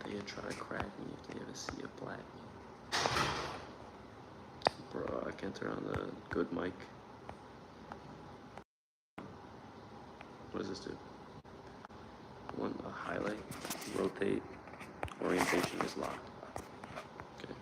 you try to crack me if you ever see a black me. Bro, I can't turn on the good mic. What does this do? A highlight, rotate, orientation is locked. Okay.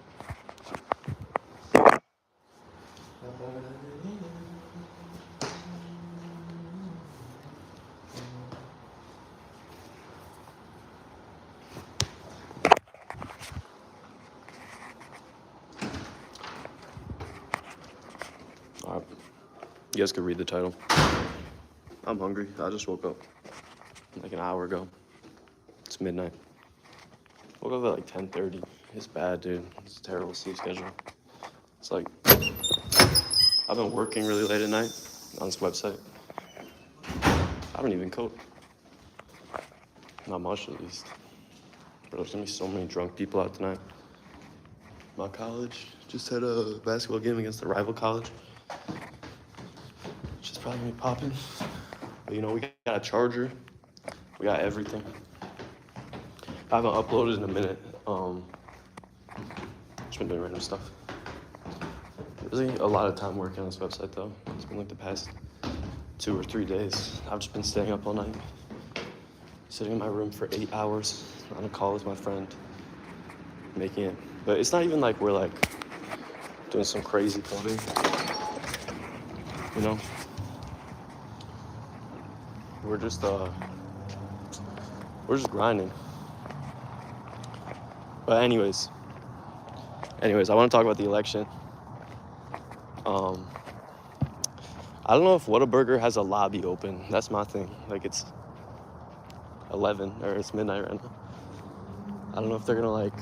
Alright. You guys could read the title. I'm hungry. I just woke up like an hour ago. It's midnight. Woke up at like 10:30. It's bad, dude. It's a terrible sleep schedule. It's like I've been working really late at night on this website. I don't even code. Not much, at least. But there's gonna be so many drunk people out tonight. My college just had a basketball game against the rival college. Which is probably gonna be popping. But you know, we got a charger. We got everything. I haven't uploaded in a minute. Just been doing random stuff. Really a lot of time working on this website though. It's been like the past 2 or 3 days. I've just been staying up all night. Sitting in my room for 8 hours on a call with my friend. Making it. But it's not even like we're like doing some crazy coding. You know? We're just grinding. But anyways, I want to talk about the election. I don't know if Whataburger has a lobby open. That's my thing. Like it's 11 or it's midnight right now. I don't know if they're gonna like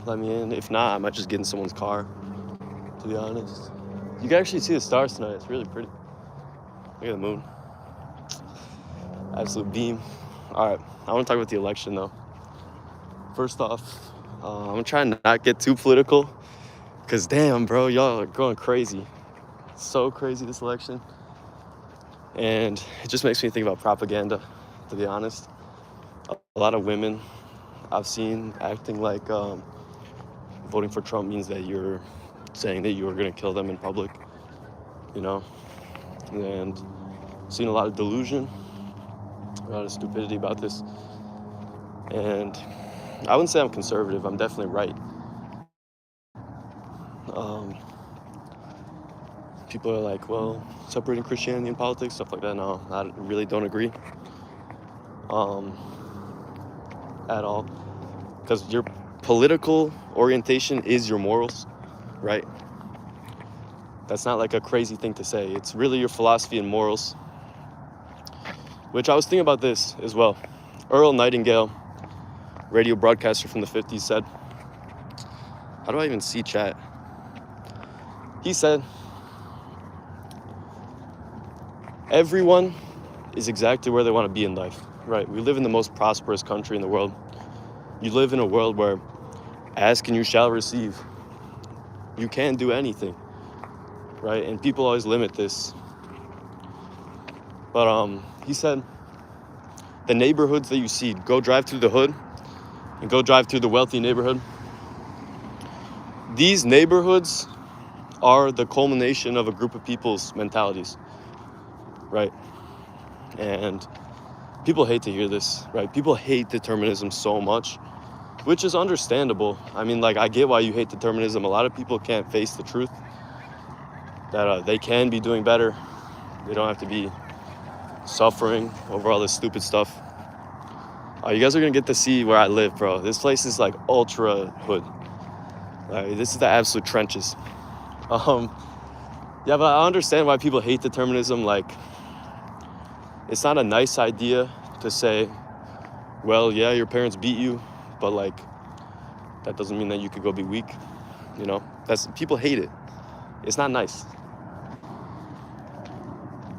let me in. If not, I might just get in someone's car, to be honest. You can actually see the stars tonight. It's really pretty. Look at the moon. Absolute beam. All right, I want to talk about the election though. First off, I'm gonna try and not get too political, cause damn, bro, y'all are going crazy. It's so crazy this election, and it just makes me think about propaganda. To be honest, a lot of women I've seen acting like voting for Trump means that you're saying that you are gonna kill them in public. You know, and seen a lot of delusion. A lot of stupidity about this, and I wouldn't say I'm conservative. I'm definitely right. People are like, well, separating Christianity and politics, stuff like that. No, I really don't agree at all, because your political orientation is your morals, right? That's not like a crazy thing to say. It's really your philosophy and morals. Which I was thinking about this as well. Earl Nightingale, radio broadcaster from the 50s, said, how do I even see chat? He said, everyone is exactly where they want to be in life, right? We live in the most prosperous country in the world. You live in a world where ask and you shall receive. You can do anything, right? And people always limit this. But he said, the neighborhoods that you see, go drive through the hood and go drive through the wealthy neighborhood. These neighborhoods are the culmination of a group of people's mentalities, right? And people hate to hear this, right? People hate determinism so much, which is understandable. I mean, like, I get why you hate determinism. A lot of people can't face the truth that they can be doing better. They don't have to be suffering over all this stupid stuff. You guys are gonna get to see where I live, bro. This place is like ultra hood. This is the absolute trenches. Yeah, but I understand why people hate determinism. Like, it's not a nice idea to say, well, yeah, your parents beat you, but like, that doesn't mean that you could go be weak. You know, people hate it. It's not nice.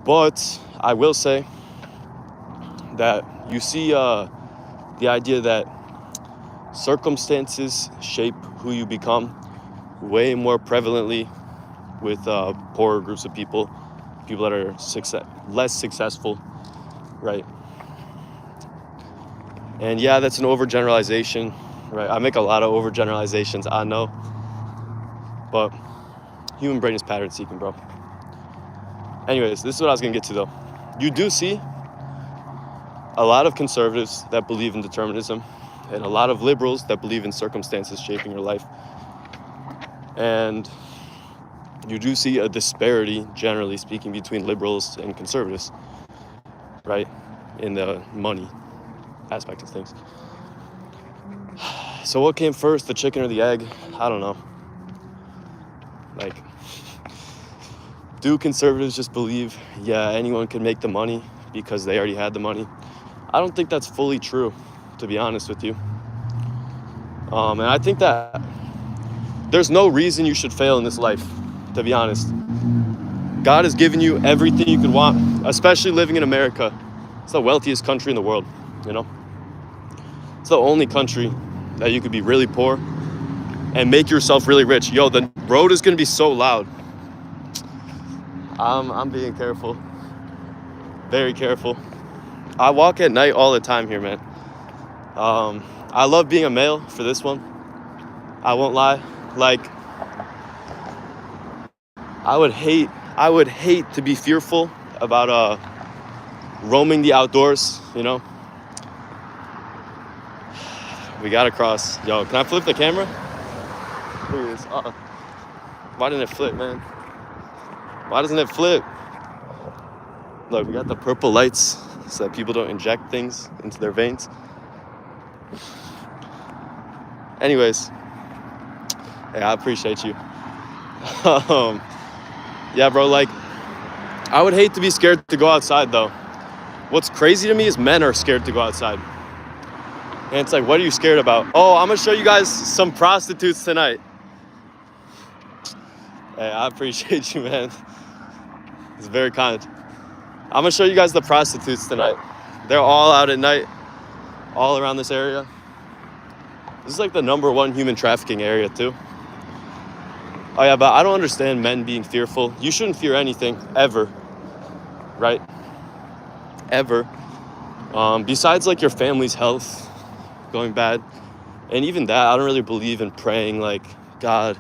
But I will say that you see the idea that circumstances shape who you become way more prevalently with poorer groups of people that are less successful, right? And yeah, that's an overgeneralization. right? I make a lot of overgeneralizations, I know, but human brain is pattern seeking, bro. Anyways, this is what I was gonna get to though. You do see a lot of conservatives that believe in determinism and a lot of liberals that believe in circumstances shaping your life. And you do see a disparity, generally speaking, between liberals and conservatives, right? In the money aspect of things. So what came first, the chicken or the egg? I don't know. Like, do conservatives just believe, yeah, anyone can make the money because they already had the money? I don't think that's fully true, to be honest with you. And I think that there's no reason you should fail in this life, to be honest. God has given you everything you could want, especially living in America. It's the wealthiest country in the world, you know? It's the only country that you could be really poor and make yourself really rich. Yo, the road is gonna be so loud. I'm being careful, very careful. I walk at night all the time here, man. I love being a male for this one. I won't lie. Like, I would hate to be fearful about roaming the outdoors, you know? We gotta cross. Yo, can I flip the camera? Look at this. Why didn't it flip, man? Why doesn't it flip? Look, we got the purple lights so that people don't inject things into their veins. Anyways, hey, I appreciate you. Yeah, bro, like, I would hate to be scared to go outside, though. What's crazy to me is men are scared to go outside. And it's like, what are you scared about? Oh, I'm gonna show you guys some prostitutes tonight. Hey, I appreciate you, man. It's very kind. I'm gonna show you guys the prostitutes tonight. They're all out at night, all around this area. This is like the #1 human trafficking area too. Oh yeah, but I don't understand men being fearful. You shouldn't fear anything, ever, right? Ever. Besides like your family's health going bad. And even that, I don't really believe in praying like, God,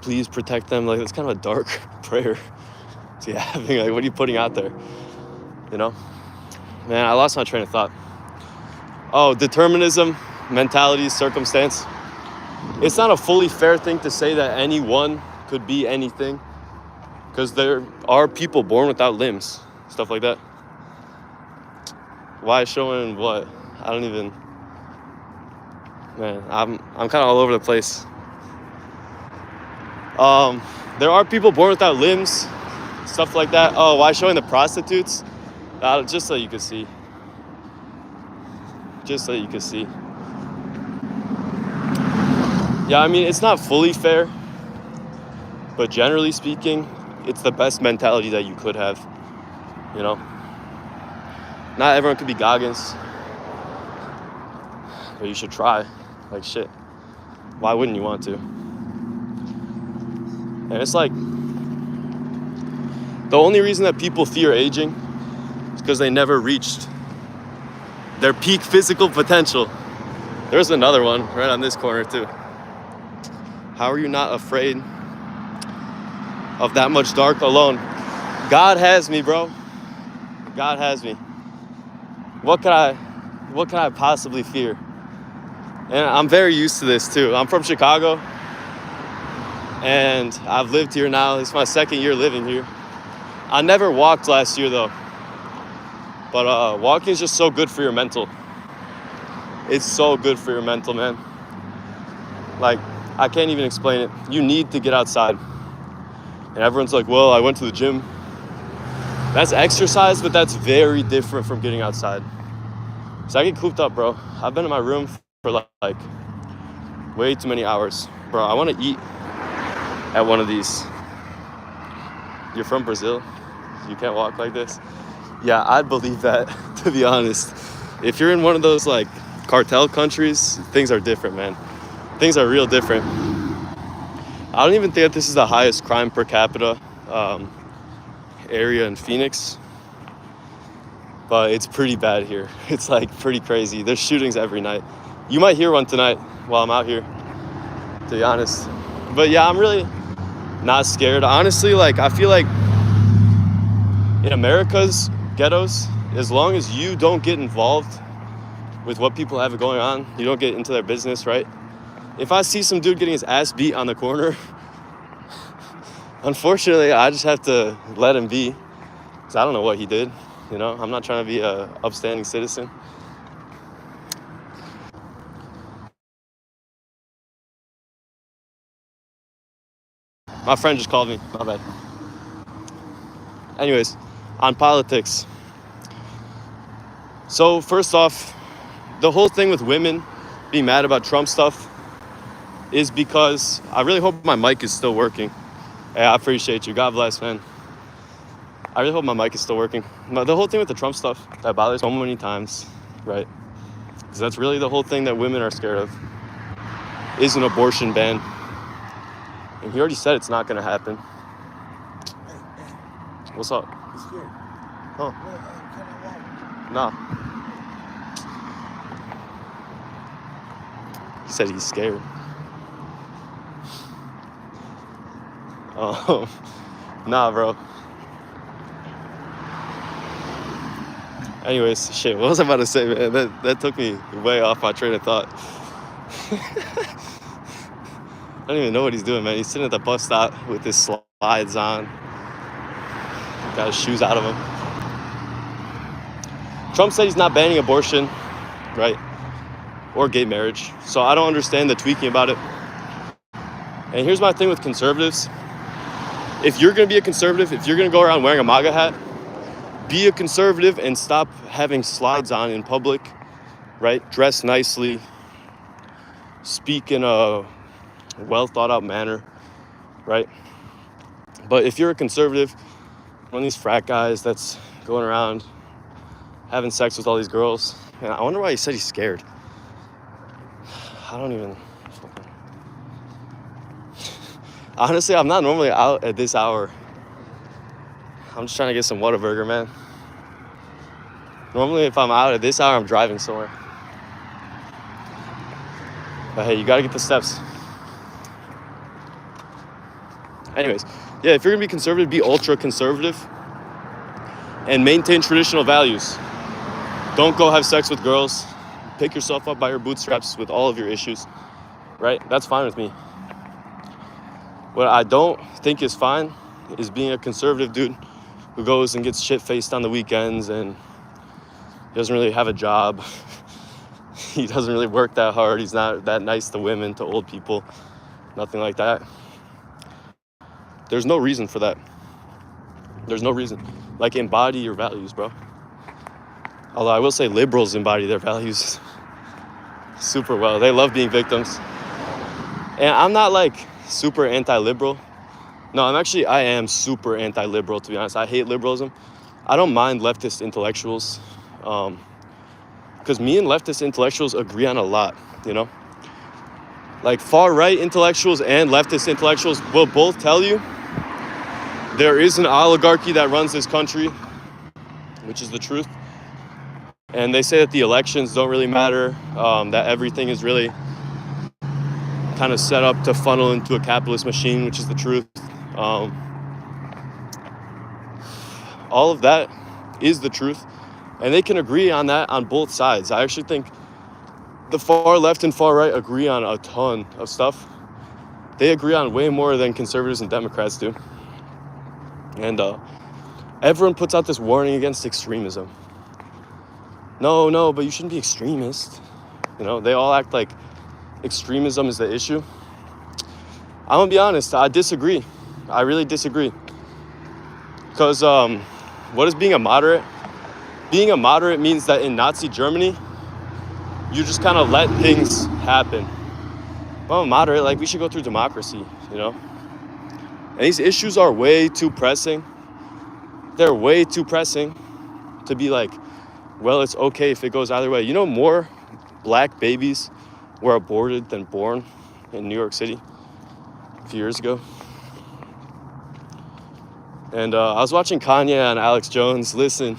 please protect them. Like, it's kind of a dark prayer to be having. Like, what are you putting out there? You know? Man, I lost my train of thought. Oh, determinism, mentality, circumstance. It's not a fully fair thing to say that anyone could be anything, because there are people born without limbs, stuff like that. Why showing what? I don't even... Man, I'm kind of all over the place. There are people born without limbs, stuff like that. Oh, why showing the prostitutes? Just so you can see. Just so you can see. Yeah, I mean, it's not fully fair, but generally speaking, it's the best mentality that you could have, you know? Not everyone could be Goggins, but you should try. Like, shit. Why wouldn't you want to? And it's like, the only reason that people fear aging is because they never reached their peak physical potential. There's another one right on this corner too. How are you not afraid of that much dark alone? God has me, bro. God has me. What can I possibly fear? And I'm very used to this too. I'm from Chicago, and I've lived here now. It's my second year living here. I never walked last year though. But walking is just so good for your mental. It's so good for your mental, man. Like, I can't even explain it. You need to get outside. And everyone's like, well, I went to the gym. That's exercise, but that's very different from getting outside. So I get cooped up, bro. I've been in my room for like way too many hours. Bro, I want to eat at one of these. You're from Brazil? You can't walk like this? Yeah, I'd believe that, to be honest. If you're in one of those like cartel countries, things are different, man. Things are real different. I don't even think that this is the highest crime per capita area in Phoenix, but it's pretty bad here. It's like pretty crazy. There's shootings every night. You might hear one tonight while I'm out here, to be honest. But yeah, I'm really not scared. Honestly, like, I feel like in America's ghettos, as long as you don't get involved with what people have going on, you don't get into their business, right? If I see some dude getting his ass beat on the corner, unfortunately, I just have to let him be, because I don't know what he did. You know, I'm not trying to be a upstanding citizen. My friend just called me. My bad. Anyways, on politics. So first off, the whole thing with women being mad about Trump stuff is because I really hope my mic is still working. Hey, I appreciate you. God bless, man. I really hope my mic is still working. The whole thing with the Trump stuff that bothers so many times, right? Because that's really the whole thing that women are scared of, is an abortion ban. And he already said it's not going to happen. Hey. What's up? You scared? Huh? Well, can I walk? Nah. He said he's scared. Nah, bro. Anyways, shit, what was I about to say, man? That took me way off my train of thought. I don't even know what he's doing, man. He's sitting at the bus stop with his slides on. Got his shoes out of him. Trump said he's not banning abortion, right? Or gay marriage. So I don't understand the tweaking about it. And here's my thing with conservatives. If you're going to be a conservative, if you're going to go around wearing a MAGA hat, be a conservative and stop having slides on in public, right? Dress nicely. Speak in a well thought out manner, right? But if you're a conservative, one of these frat guys that's going around having sex with all these girls, man, I wonder why he said he's scared. I don't even... Honestly, I'm not normally out at this hour. I'm just trying to get some whataburger, man. Normally, if I'm out at this hour, I'm driving somewhere. But hey, you gotta get the steps. Anyways, yeah, if you're gonna be conservative, be ultra conservative and maintain traditional values. Don't go have sex with girls. Pick yourself up by your bootstraps with all of your issues, right? That's fine with me. What I don't think is fine is being a conservative dude who goes and gets shit-faced on the weekends and he doesn't really have a job. He doesn't really work that hard. He's not that nice to women, to old people, nothing like that. There's no reason for that. There's no reason. Like, embody your values, bro. Although I will say liberals embody their values super well. They love being victims. And I'm not like super anti-liberal. No, I am super anti-liberal, to be honest. I hate liberalism. I don't mind leftist intellectuals. Because me and leftist intellectuals agree on a lot, you know? Like, far-right intellectuals and leftist intellectuals will both tell you there is an oligarchy that runs this country, which is the truth. And they say that the elections don't really matter, that everything is really kind of set up to funnel into a capitalist machine, which is the truth. All of that is the truth. And they can agree on that on both sides. I actually think the far left and far right agree on a ton of stuff. They agree on way more than conservatives and Democrats do. And everyone puts out this warning against extremism. No, but you shouldn't be extremist. You know, they all act like extremism is the issue. I'm gonna be honest, I disagree. I really disagree. Because what is being a moderate? Being a moderate means that in Nazi Germany, you just kind of let things happen. Well, I'm a moderate, like, we should go through democracy, you know? And these issues are way too pressing. They're way too pressing to be like, well, it's okay if it goes either way. You know, more black babies were aborted than born in New York City a few years ago. And I was watching Kanye and Alex Jones. Listen,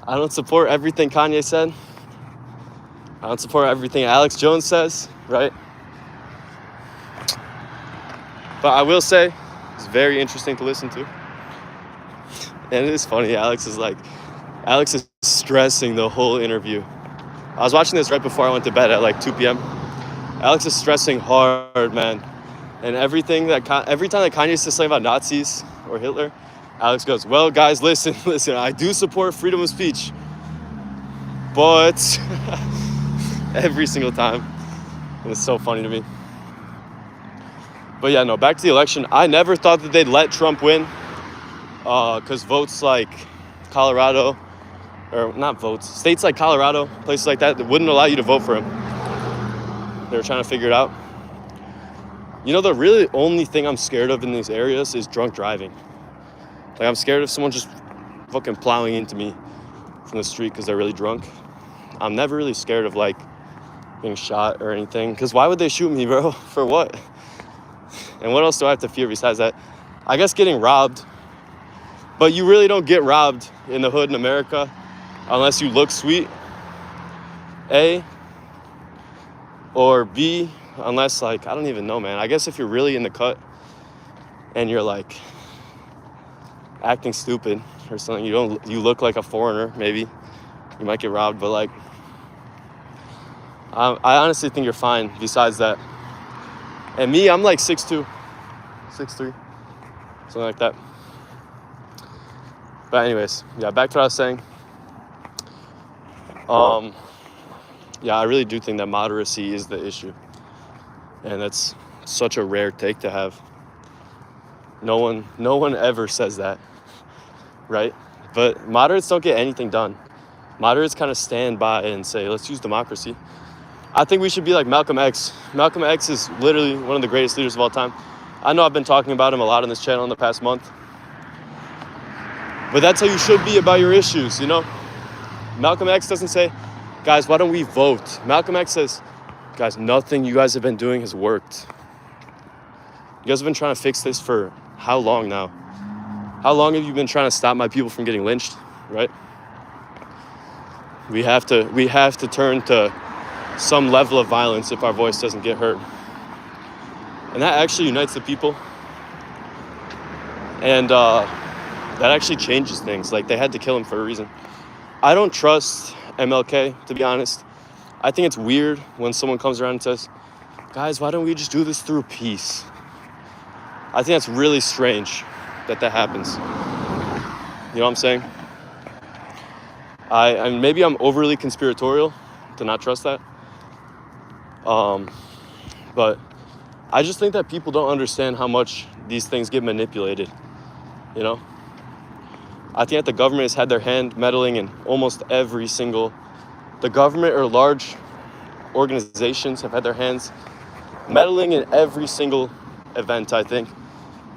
I don't support everything Kanye said, I don't support everything Alex Jones says, right? But I will say it's very interesting to listen to. And it is funny. Alex is stressing the whole interview. I was watching this right before I went to bed at like 2 p.m. Alex is stressing hard, man. And every time that Kanye used to say about Nazis or Hitler, Alex goes, well, guys, listen, I do support freedom of speech. But every single time. And it's so funny to me. But yeah, no, back to the election. I never thought that they'd let Trump win. Because votes like Colorado, or not votes, states like Colorado, places like that wouldn't allow you to vote for him. They were trying to figure it out. You know, the really only thing I'm scared of in these areas is drunk driving. Like, I'm scared of someone just fucking plowing into me from the street because they're really drunk. I'm never really scared of, like, being shot or anything. Because why would they shoot me, bro? For what? And what else do I have to fear besides that? I guess getting robbed. But you really don't get robbed in the hood in America unless you look sweet. A. Or B, unless, like, I don't even know, man. I guess if you're really in the cut and you're, like, acting stupid or something, you look like a foreigner, maybe. You might get robbed, but, like, I honestly think you're fine besides that. And me, I'm, like, 6'2", 6'3", something like that. But anyways, yeah, back to what I was saying. Yeah, I really do think that moderacy is the issue. And that's such a rare take to have. No one ever says that, right? But moderates don't get anything done. Moderates kind of stand by and say, let's use democracy. I think we should be like Malcolm X. Malcolm X is literally one of the greatest leaders of all time. I know I've been talking about him a lot on this channel in the past month. But that's how you should be about your issues, you know? Malcolm X doesn't say, guys, why don't we vote? Malcolm X says, guys, nothing you guys have been doing has worked. You guys have been trying to fix this for how long now? How long have you been trying to stop my people from getting lynched, right? We have to turn to some level of violence if our voice doesn't get heard. And that actually unites the people. And that actually changes things. Like, they had to kill him for a reason. I don't trust MLK, to be honest. I think it's weird when someone comes around and says, guys, why don't we just do this through peace? I think that's really strange that happens. You know what I'm saying? And maybe I'm overly conspiratorial to not trust that. But I just think that people don't understand how much these things get manipulated, you know? I think that the government has had their hand meddling in almost every single... The government or large organizations have had their hands meddling in every single event, I think,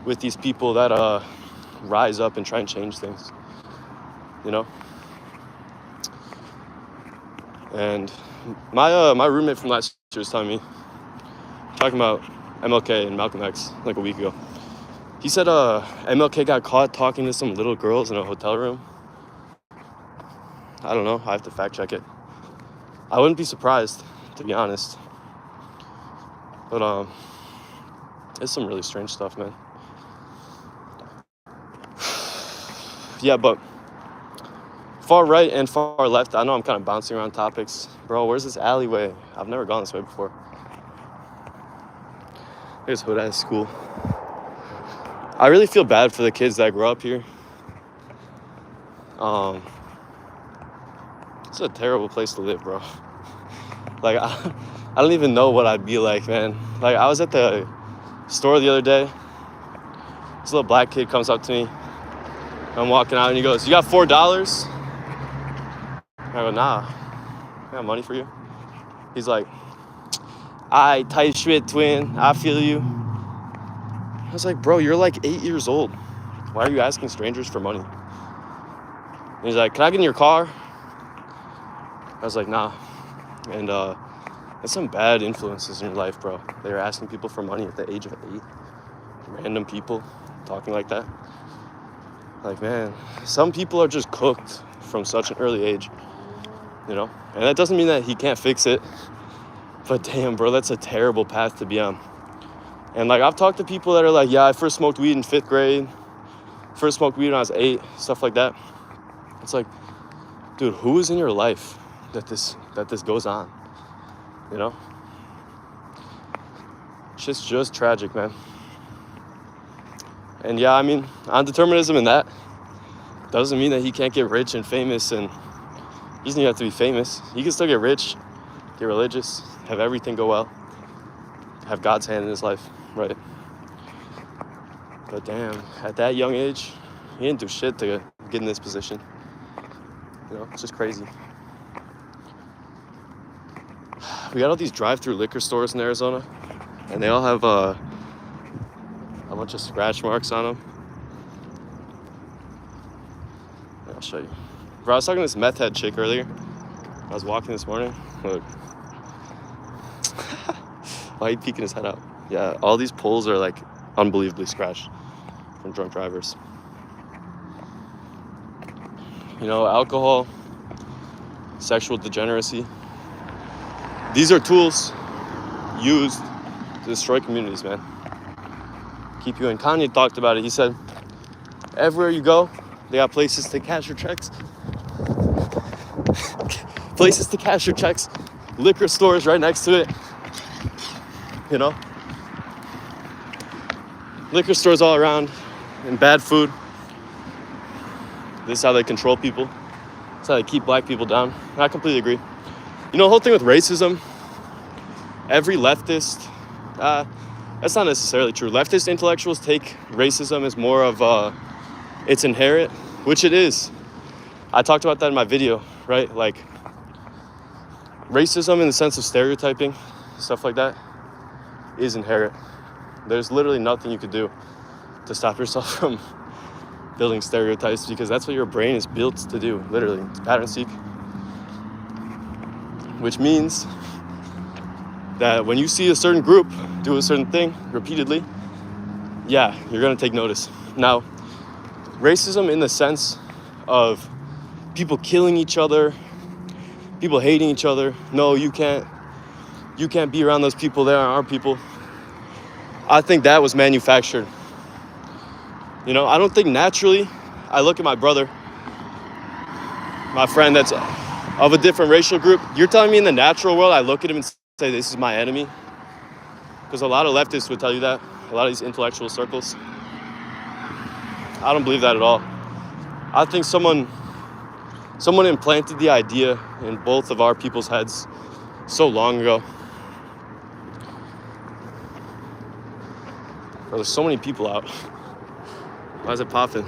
with these people that rise up and try and change things, you know? And my roommate from last year was telling me, talking about MLK and Malcolm X like a week ago. He said MLK got caught talking to some little girls in a hotel room. I don't know. I have to fact check it. I wouldn't be surprised, to be honest. But it's some really strange stuff, man. Yeah, but far right and far left, I know I'm kind of bouncing around topics. Bro, where's this alleyway? I've never gone this way before. Here's hood-ass school. I really feel bad for the kids that grow up here. It's a terrible place to live, bro. Like, I don't even know what I'd be like, man. Like, I was at the store the other day. This little black kid comes up to me. I'm walking out and he goes, you got $4? I go, nah. I got money for you. He's like, I tight shit, twin. I feel you. I was like, bro, you're like 8 years old. Why are you asking strangers for money? And he's like, can I get in your car? I was like, nah. And that's some bad influences in your life, bro. They were asking people for money at the age of 8. Random people talking like that. Like, man, some people are just cooked from such an early age. you know? And that doesn't mean that he can't fix it, but damn, bro, that's a terrible path to be on. And like, I've talked to people that are like, yeah, I first smoked weed in 5th grade, first smoked weed when I was 8, stuff like that. It's like, dude, who is in your life that this goes on, you know? It's just tragic, man. And yeah, I mean, on determinism and that doesn't mean that he can't get rich and famous, and he doesn't even have to be famous. He can still get rich, get religious, have everything go well, have God's hand in his life, right? But damn, at that young age, he didn't do shit to get in this position. You know, it's just crazy. We got all these drive-through liquor stores in Arizona, and they all have a bunch of scratch marks on them. I'll show you. Bro, I was talking to this meth head chick earlier. I was walking this morning. Look. Why are you peeking his head out? Yeah, all these poles are like unbelievably scratched from drunk drivers. You know, alcohol, sexual degeneracy. These are tools used to destroy communities, man. Keep you in. Kanye talked about it. He said, everywhere you go, they got places to cash your checks. Places to cash your checks. Liquor stores right next to it. You know? Liquor stores all around. And bad food. This is how they control people. This is how they keep black people down. And I completely agree. You know, the whole thing with racism, every leftist, that's not necessarily true. Leftist intellectuals take racism as more of it's inherent, which it is. I talked about that in my video, right? Like, racism in the sense of stereotyping, stuff like that, is inherent. There's literally nothing you could do to stop yourself from building stereotypes, because that's what your brain is built to do, literally. It's pattern seek. Which means that when you see a certain group do a certain thing repeatedly, yeah, you're gonna take notice. Now, racism in the sense of people killing each other, people hating each other, no, you can't be around those people, they aren't our people. I think that was manufactured. You know, I don't think naturally, I look at my brother, my friend that's of a different racial group. You're telling me in the natural world, I look at him and say, this is my enemy? Because a lot of leftists would tell you that, a lot of these intellectual circles. I don't believe that at all. I think someone implanted the idea in both of our people's heads so long ago. Bro, there's so many people out. Why is it popping?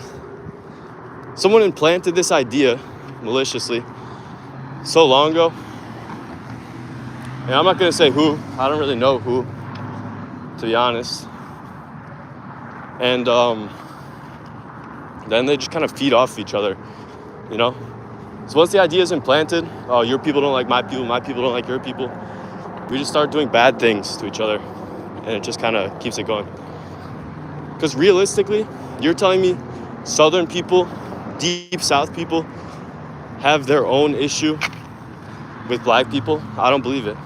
Someone implanted this idea maliciously so long ago. And I'm not going to say who. I don't really know who, to be honest. And then they just kind of feed off each other, you know? So once the idea is implanted, oh, your people don't like my people don't like your people, we just start doing bad things to each other. And it just kind of keeps it going. Because realistically, you're telling me Southern people, deep South people, have their own issue with black people? I don't believe it.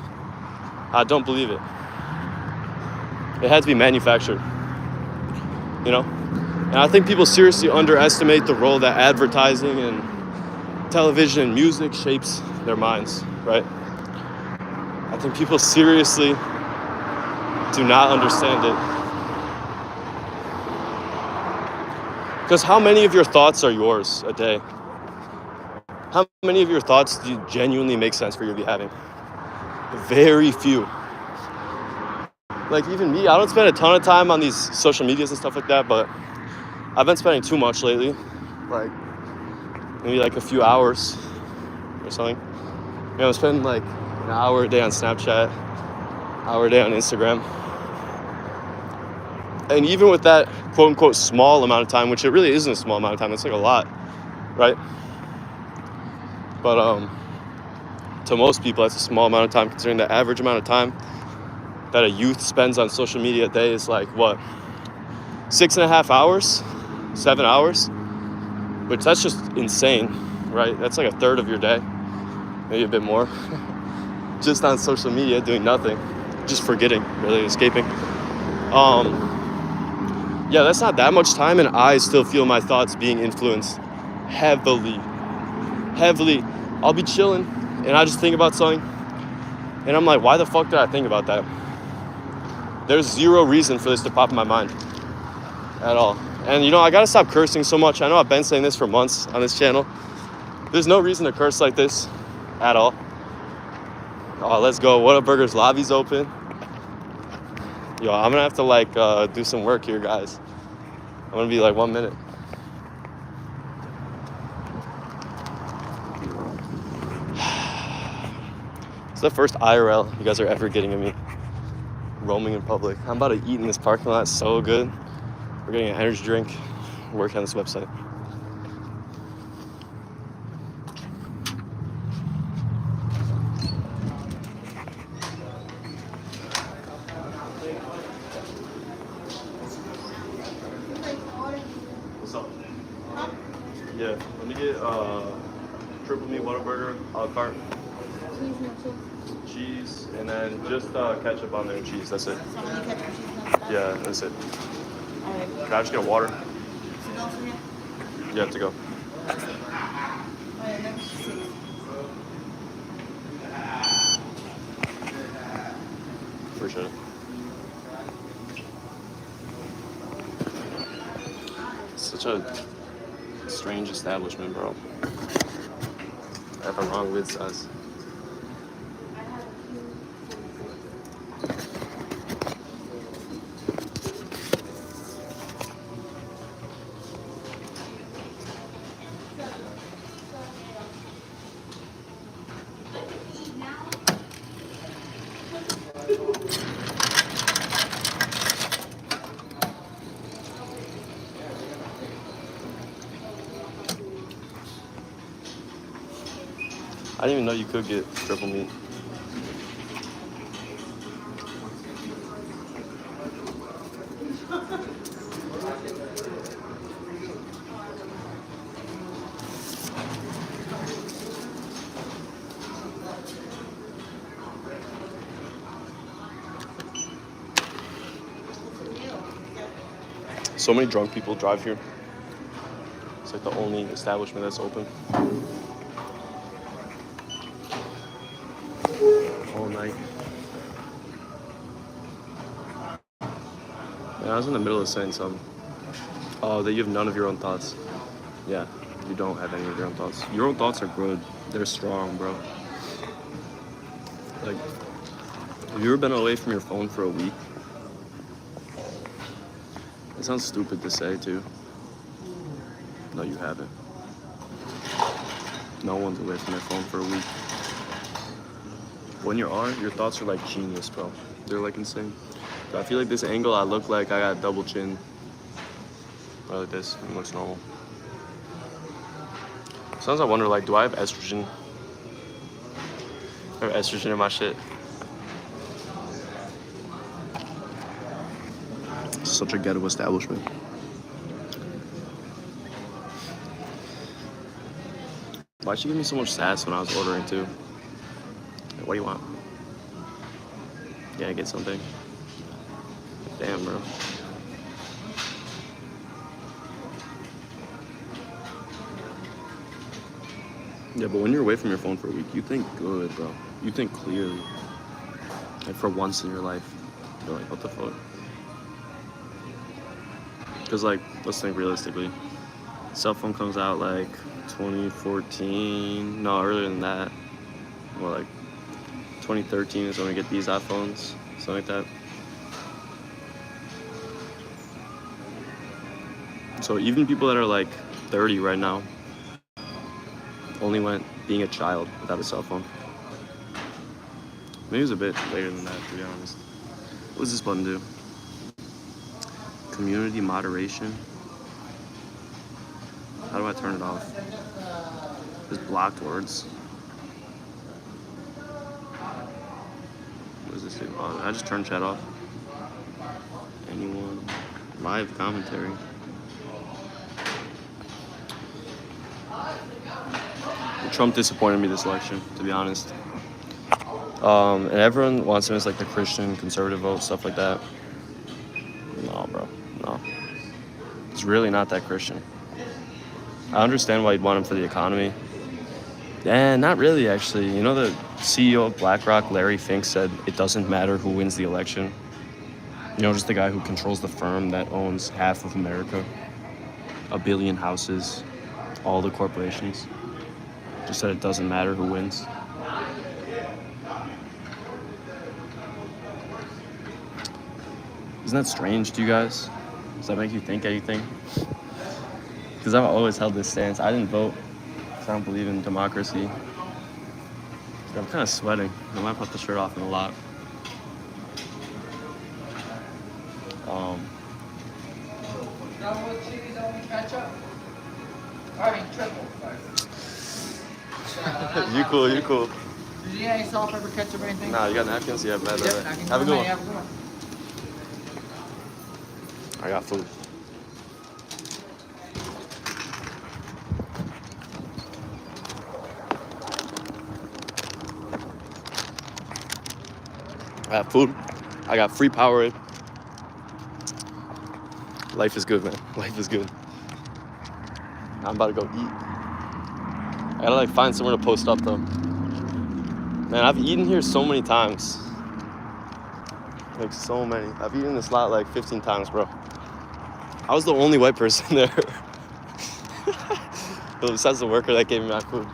I don't believe it. It had to be manufactured, you know? And I think people seriously underestimate the role that advertising and television and music shapes their minds, right? I think people seriously do not understand it. Because how many of your thoughts are yours a day? How many of your thoughts do you genuinely make sense for you to be having? Very few. Like even me, I don't spend a ton of time on these social medias and stuff like that, but I've been spending too much lately. Like maybe like a few hours or something. You know, I'm spending like an hour a day on Snapchat, hour a day on Instagram. And even with that quote unquote small amount of time, which it really isn't a small amount of time, that's like a lot, right? But to most people, that's a small amount of time, considering the average amount of time that a youth spends on social media a day is like, what, 6.5 hours, 7 hours, which that's just insane, right? That's like a third of your day. maybe a bit more, just on social media doing nothing, just forgetting, really escaping. Yeah, that's not that much time, and I still feel my thoughts being influenced heavily. I'll be chilling, and I just think about something, and I'm like, why the fuck did I think about that? There's zero reason for this to pop in my mind at all. And I gotta stop cursing so much. I know I've been saying this for months on this channel. There's no reason to curse like this at all. Oh, let's go. Whataburger's lobby's open. Yo, I'm gonna have to do some work here, guys. I'm gonna be like 1 minute. It's the first IRL you guys are ever getting of me roaming in public. I'm about to eat in this parking lot. It's so good. We're getting an energy drink. We're working on this website. What's up? Yeah, let me get triple meat Whataburger, a la carte. Cheese, and then just ketchup on there and cheese. That's it. Yeah, that's it. Alright. Can I just get water? Yeah, to go. Alright, that's 6. Appreciate it. Such a strange establishment, bro. I have the wrong lid size. I didn't even know you could get triple meat. So many drunk people drive here. It's like the only establishment that's open all night. And I was in the middle of saying something. Oh, that you have none of your own thoughts. Yeah, you don't have any of your own thoughts. Your own thoughts are good. They're strong, bro. Like, have you ever been away from your phone for a week? It sounds stupid to say, too. No, you haven't. No one's away from their phone for a week. When you are, your thoughts are like genius, bro. They're like insane. I feel like this angle, I look like I got double chin. Or like this, it looks normal. Sometimes I wonder, like, do I have estrogen? I have estrogen in my shit. Such a ghetto establishment. Why'd she give me so much sass when I was ordering too? Like, what do you want? Yeah, get something. Damn, bro. Yeah, but when you're away from your phone for a week, you think good, bro. You think clearly. Like, for once in your life, you're like, what the fuck? Because, like, let's think realistically. Cell phone comes out like 2014. No, earlier than that. Well, like 2013 is when we get these iPhones, something like that. So even people that are like 30 right now only went being a child without a cell phone. Maybe it was a bit later than that, to be honest. What does this button do? Community moderation. How do I turn it off? Just blocked words. What does this do? Oh, I just turn chat off. Anyone? Live commentary. Trump disappointed me this election, to be honest. And everyone wants to miss like the Christian conservative vote, stuff like that. No, bro, no. It's really not that Christian. I understand why you'd want him for the economy. And not really, actually. You know, the CEO of BlackRock, Larry Fink, said it doesn't matter who wins the election. You know, just the guy who controls the firm that owns half of America, 1 billion houses, all the corporations. Just said it doesn't matter who wins. Isn't that strange to you guys? Does that make you think anything? Because I've always held this stance. I didn't vote because I don't believe in democracy. I'm kind of sweating. I might put the shirt off in a lot. You cool, you cool. Did you get any salt, pepper, ketchup, or anything? Nah, you got napkins? Yeah, bad. Yep, Have a good one. Have a good one. I got food. I got food. I got free Powerade. Life is good, man. Life is good. I'm about to go eat. I gotta like find somewhere to post up though. Man, I've eaten here so many times. Like so many. I've eaten this lot like 15 times, bro. I was the only white person there. Besides the worker that gave me my food.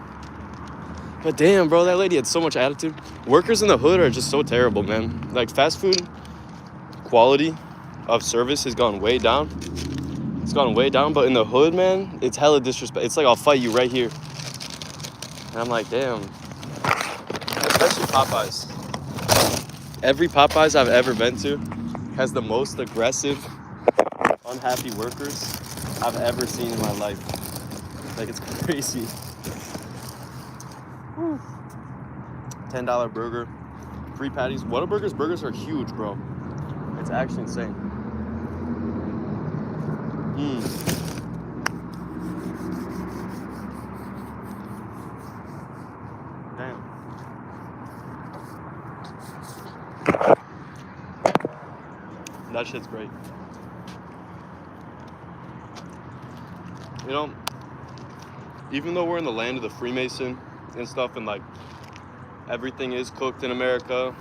But damn, bro, that lady had so much attitude. Workers in the hood are just so terrible, man. Like fast food quality of service has gone way down. It's gone way down, but in the hood, man, it's hella disrespect. It's like, I'll fight you right here. And I'm like, damn. Especially Popeyes. Every Popeyes I've ever been to has the most aggressive, unhappy workers I've ever seen in my life. Like, it's crazy. $10 burger, free patties. Whataburger's burgers are huge, bro. It's actually insane. Damn. That shit's great. You know, even though we're in the land of the Freemason and stuff, and like everything is cooked in America,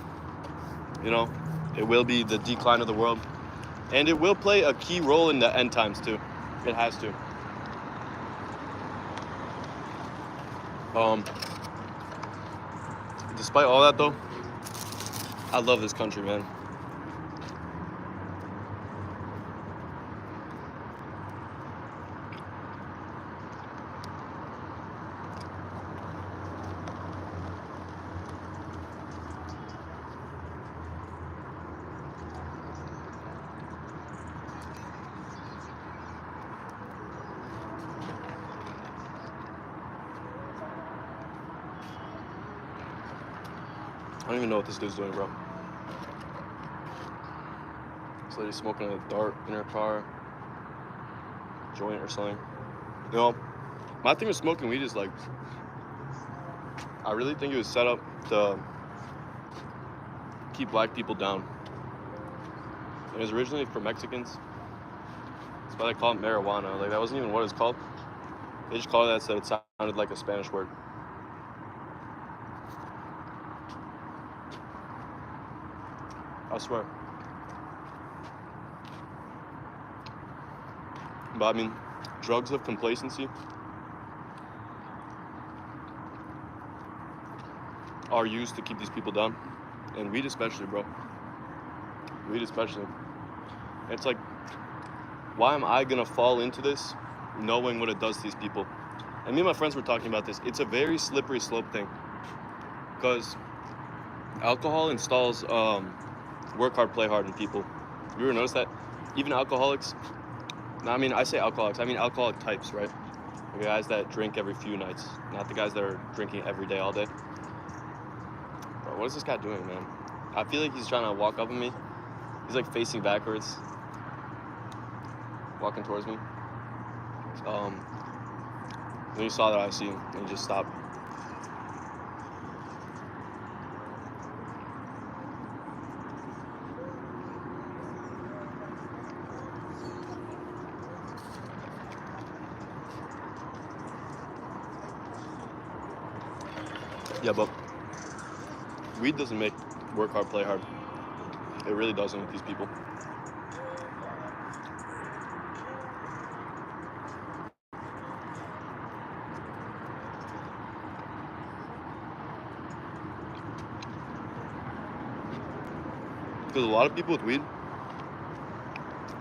you know, it will be the decline of the world. And it will play a key role in the end times too. It has to. Despite all that though, I love this country, man. I don't even know what this dude's doing, bro. This lady's smoking a dart in her car, joint or something. You know, my thing with smoking weed is like, I really think it was set up to keep black people down. It was originally for Mexicans. That's why they call it marijuana. Like, that wasn't even what it's called. They just called it that, so it sounded like a Spanish word. I swear. But I mean, drugs of complacency are used to keep these people down. And weed especially, bro. Weed especially. It's like, why am I gonna fall into this knowing what it does to these people? And me and my friends were talking about this. It's a very slippery slope thing. Because alcohol installs work hard, play hard in people. You ever notice that? Even alcoholics, I mean, I say alcoholics, I mean alcoholic types, right? The guys that drink every few nights, not the guys that are drinking every day, all day. Bro, what is this guy doing, man? I feel like he's trying to walk up on me. He's like facing backwards, walking towards me. Then he saw that I see him, and he just stopped. Yeah, but weed doesn't make work hard, play hard. It really doesn't with these people. Because a lot of people with weed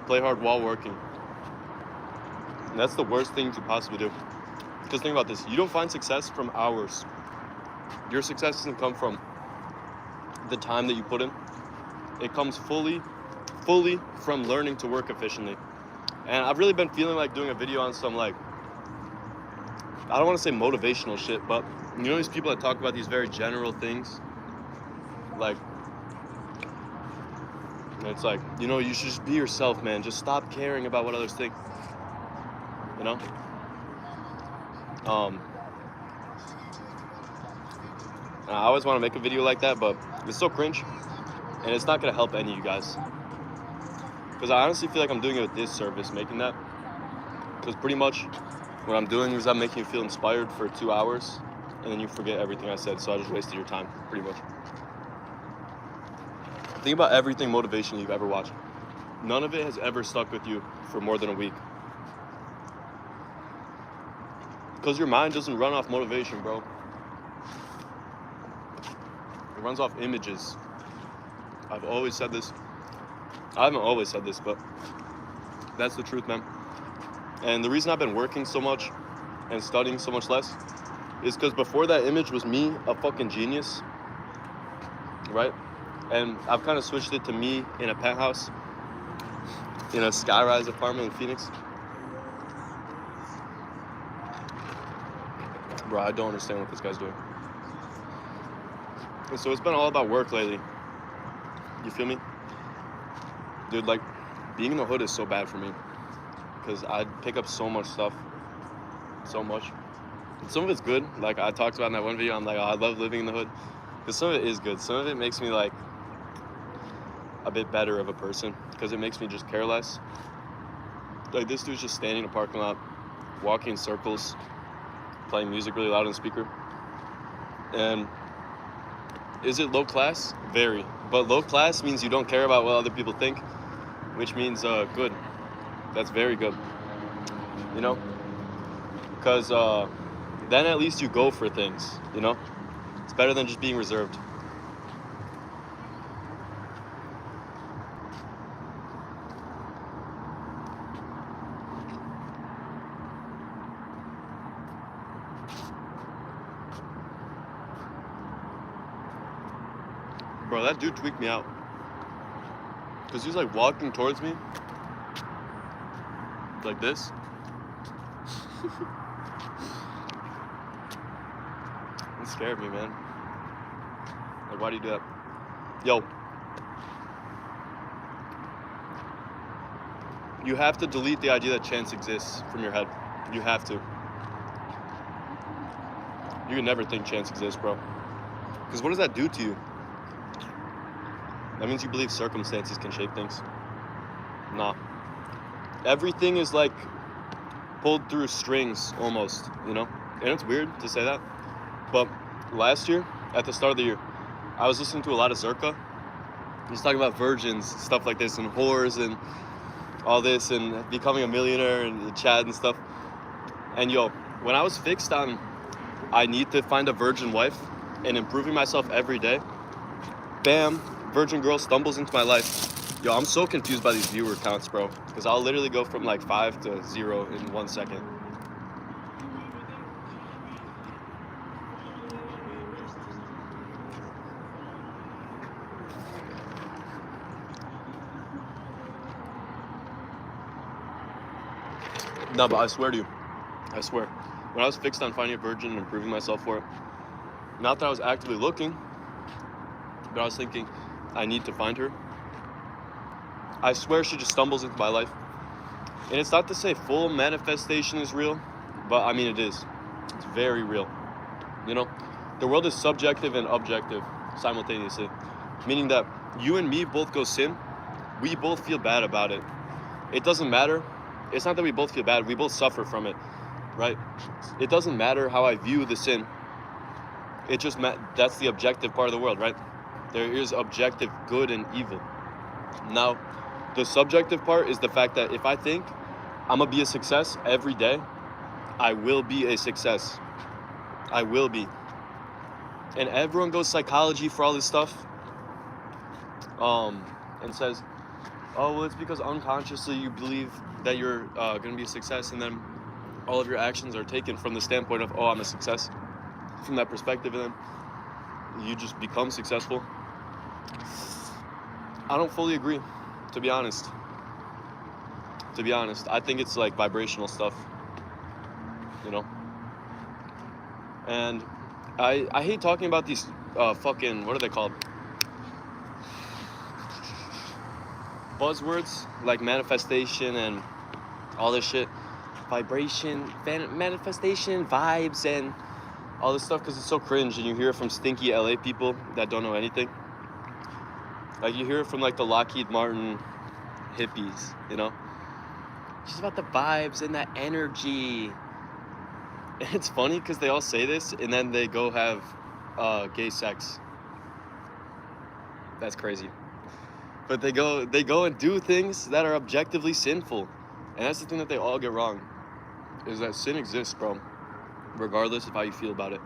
play hard while working. And that's the worst thing to possibly do. Because think about this. You don't find success from hours. Your success doesn't come from the time that you put in. It comes fully from learning to work efficiently. And I've really been feeling like doing a video on some, like, I don't want to say motivational shit, but you know these people that talk about these very general things? Like, it's like, you know, you should just be yourself, man. Just stop caring about what others think. You know? I always want to make a video like that, but it's so cringe. And it's not going to help any of you guys. Because I honestly feel like I'm doing you a disservice making that. Because pretty much what I'm doing is I'm making you feel inspired for 2 hours. And then you forget everything I said. So I just wasted your time, pretty much. Think about everything motivation you've ever watched. None of it has ever stuck with you for more than a week. Because your mind doesn't run off motivation, bro. It runs off images. I've always said this. I haven't always said this, but that's the truth, man. And the reason I've been working so much and studying so much less is because before that image was me, a fucking genius, right? And I've kind of switched it to me in a penthouse, in a skyrise apartment in Phoenix. Bro, I don't understand what this guy's doing. And so it's been all about work lately. You feel me? Dude, like, being in the hood is so bad for me. Because I pick up so much stuff. So much. And some of it's good. Like, I talked about in that one video, I'm like, oh, I love living in the hood. Because some of it is good. Some of it makes me, like, a bit better of a person. Because it makes me just care less. Like, this dude's just standing in a parking lot, walking in circles, playing music really loud on the speaker. And is it low class? Very. But low class means you don't care about what other people think, which means good. That's very good. You know? Because then at least you go for things, you know? It's better than just being reserved. Bro, that dude tweaked me out. Because he was like walking towards me. Like this. It scared me, man. Like, why do you do that? Yo. You have to delete the idea that chance exists from your head. You have to. You can never think chance exists, bro. Because what does that do to you? That means you believe circumstances can shape things. Nah. Everything is like pulled through strings almost, you know? And it's weird to say that. But last year, at the start of the year, I was listening to a lot of Zerka. He's talking about virgins, stuff like this, and whores and all this, and becoming a millionaire and Chad and stuff. And yo, when I was fixed on I need to find a virgin wife and improving myself every day, bam, virgin girl stumbles into my life. Yo, I'm so confused by these viewer counts, bro. Because I'll literally go from like 5 to 0 in 1 second. No, but I swear to you, I swear, when I was fixed on finding a virgin and improving myself for it, not that I was actively looking, but I was thinking, I need to find her. I swear she just stumbles into my life. And it's not to say full manifestation is real, but I mean it is. It's very real. You know, the world is subjective and objective simultaneously, meaning that you and me both go sin, we both feel bad about it. It doesn't matter. It's not that we both feel bad, we both suffer from it, right? It doesn't matter how I view the sin. It just that's the objective part of the world, right? There is objective good and evil. Now, the subjective part is the fact that if I think I'm gonna be a success every day, I will be a success. I will be. And everyone goes psychology for all this stuff, and says, oh, well, it's because unconsciously you believe that you're gonna be a success, and then all of your actions are taken from the standpoint of, oh, I'm a success, from that perspective, and then you just become successful. I don't fully agree, to be honest. I think it's like vibrational stuff, you know? And I hate talking about these fucking, what are they called? Buzzwords, like manifestation and all this shit. Vibration, manifestation, vibes, and all this stuff, because it's so cringe, and you hear it from stinky LA people that don't know anything. Like, you hear it from like the Lockheed Martin hippies, you know? It's just about the vibes and that energy. And it's funny because they all say this and then they go have gay sex. That's crazy. But they go and do things that are objectively sinful. And that's the thing that they all get wrong, is that sin exists, bro, regardless of how you feel about it.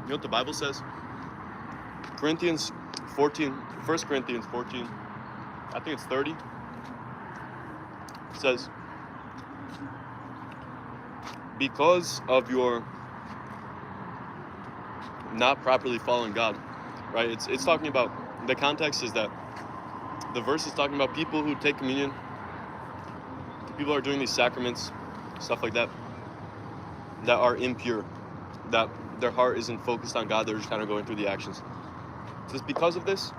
You know what the Bible says? 1 Corinthians 14, I think it's 30. It says, because of your not properly following God, right? It's talking about, the context is that the verse is talking about people who take communion, people are doing these sacraments, stuff like that, that are impure, that their heart isn't focused on God, they're just kind of going through the actions. It says, because of this,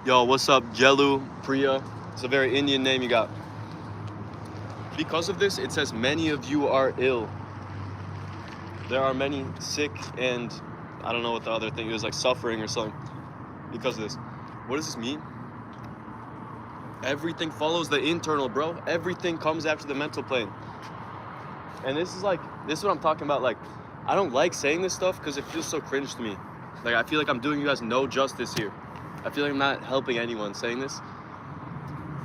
yo, what's up, Jelu, Priya? It's a very Indian name you got. Because of this, it says, many of you are ill. There are many sick, and I don't know what the other thing is, like suffering or something, because of this. What does this mean? Everything follows the internal, bro. Everything comes after the mental plane. And this is what I'm talking about. Like, I don't like saying this stuff because it feels so cringe to me. Like, I feel like I'm doing you guys no justice here. I feel like I'm not helping anyone saying this.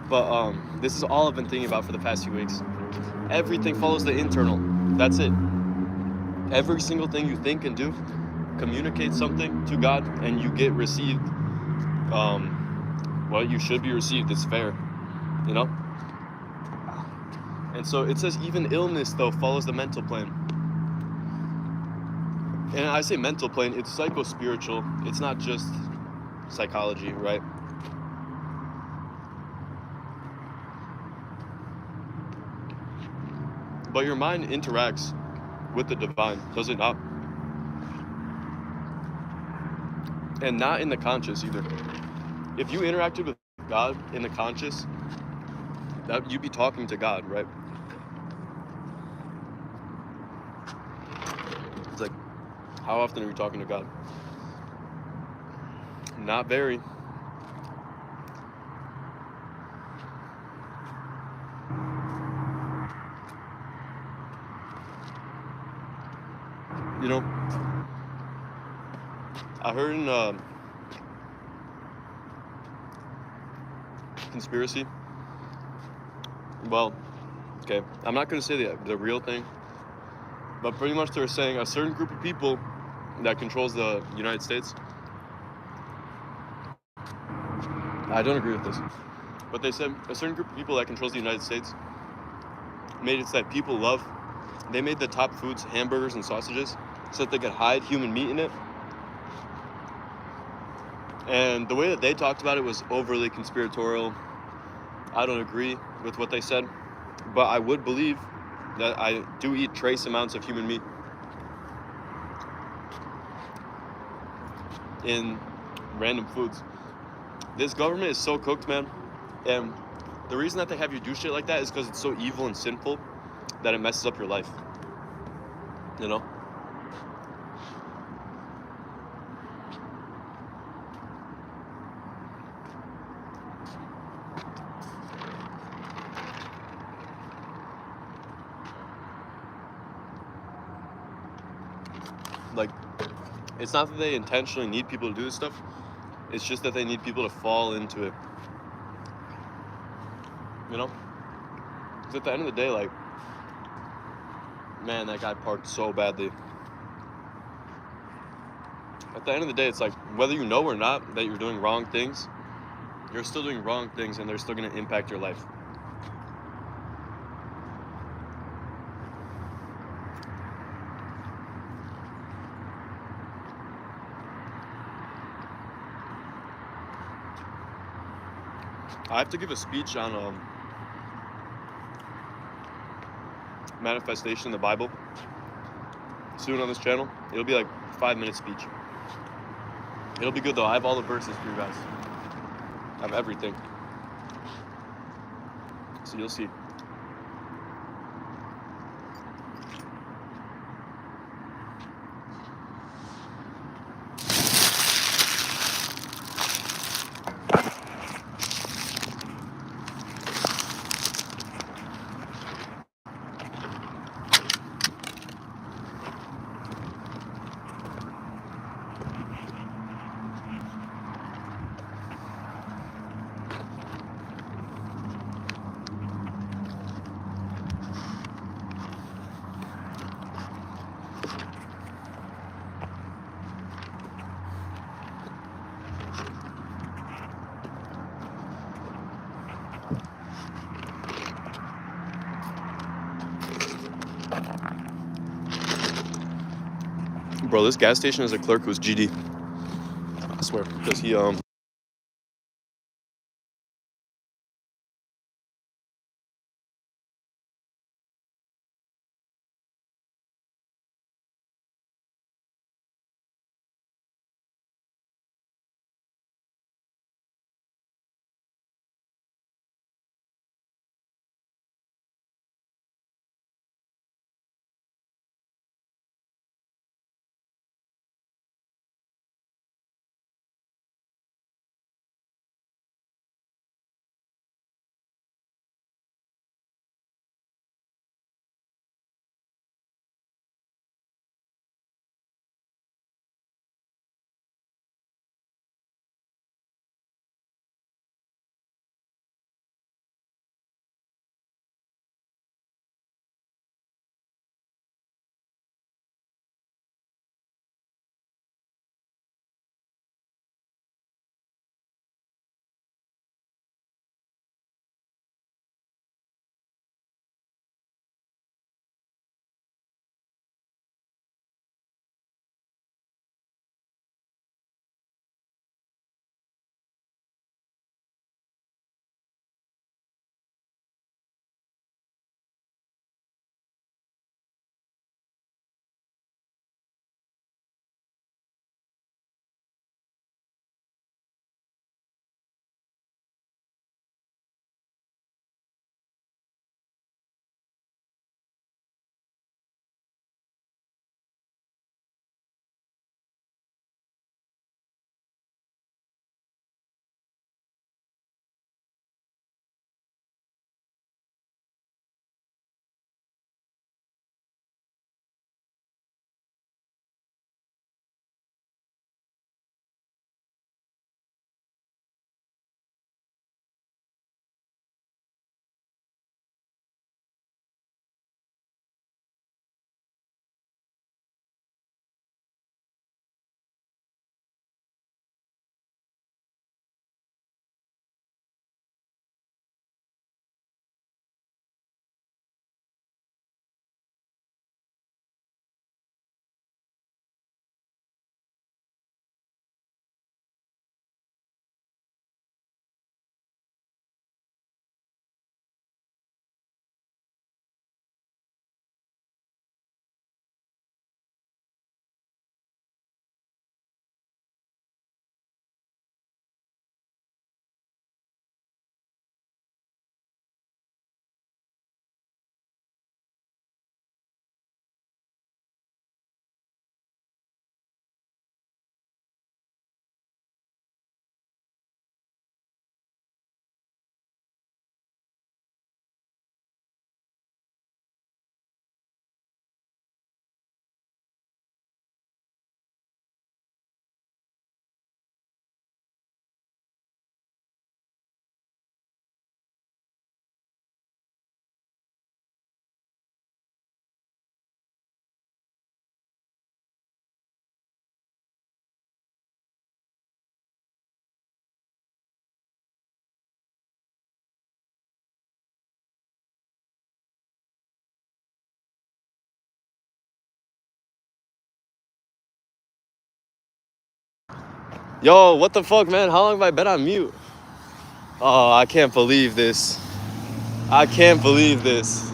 But this is all I've been thinking about for the past few weeks. Everything follows the internal. That's it. Every single thing you think and do communicates something to God, and you get received what you should be received. It's fair, you know? And so it says even illness, though, follows the mental plane. And I say mental plane, it's psycho-spiritual. It's not just psychology, right? But your mind interacts with the divine, does it not? And not in the conscious either. If you interacted with God in the conscious, that you'd be talking to God, right? It's like, how often are you talking to God? Not very. You know, I heard in conspiracy. Well, okay, I'm not going to say the real thing, but pretty much they're saying a certain group of people that controls the United States. I don't agree with this, but they said a certain group of people that controls the United States made it so that people love. They made the top foods hamburgers and sausages so that they could hide human meat in it. And the way that they talked about it was overly conspiratorial. I don't agree with what they said, but I would believe that I do eat trace amounts of human meat in random foods. This government is so cooked, man, and The reason that they have you do shit like that is because it's so evil and sinful that it messes up your life. You know? Like, it's not that they intentionally need people to do this stuff. It's just that they need people to fall into it. You know? Because at the end of the day, like, man, that guy parked so badly. At the end of the day, it's like, whether you know or not that you're doing wrong things, you're still doing wrong things and they're still going to impact your life. I have to give a speech on manifestation in the Bible soon on this channel. It'll be like a 5-minute speech. It'll be good though. I have all the verses for you guys. I have everything. So you'll see. Bro, this gas station has a clerk who's GD. I swear. Because he Yo, what the fuck, man? How long have I been on mute? Oh, I can't believe this. I can't believe this.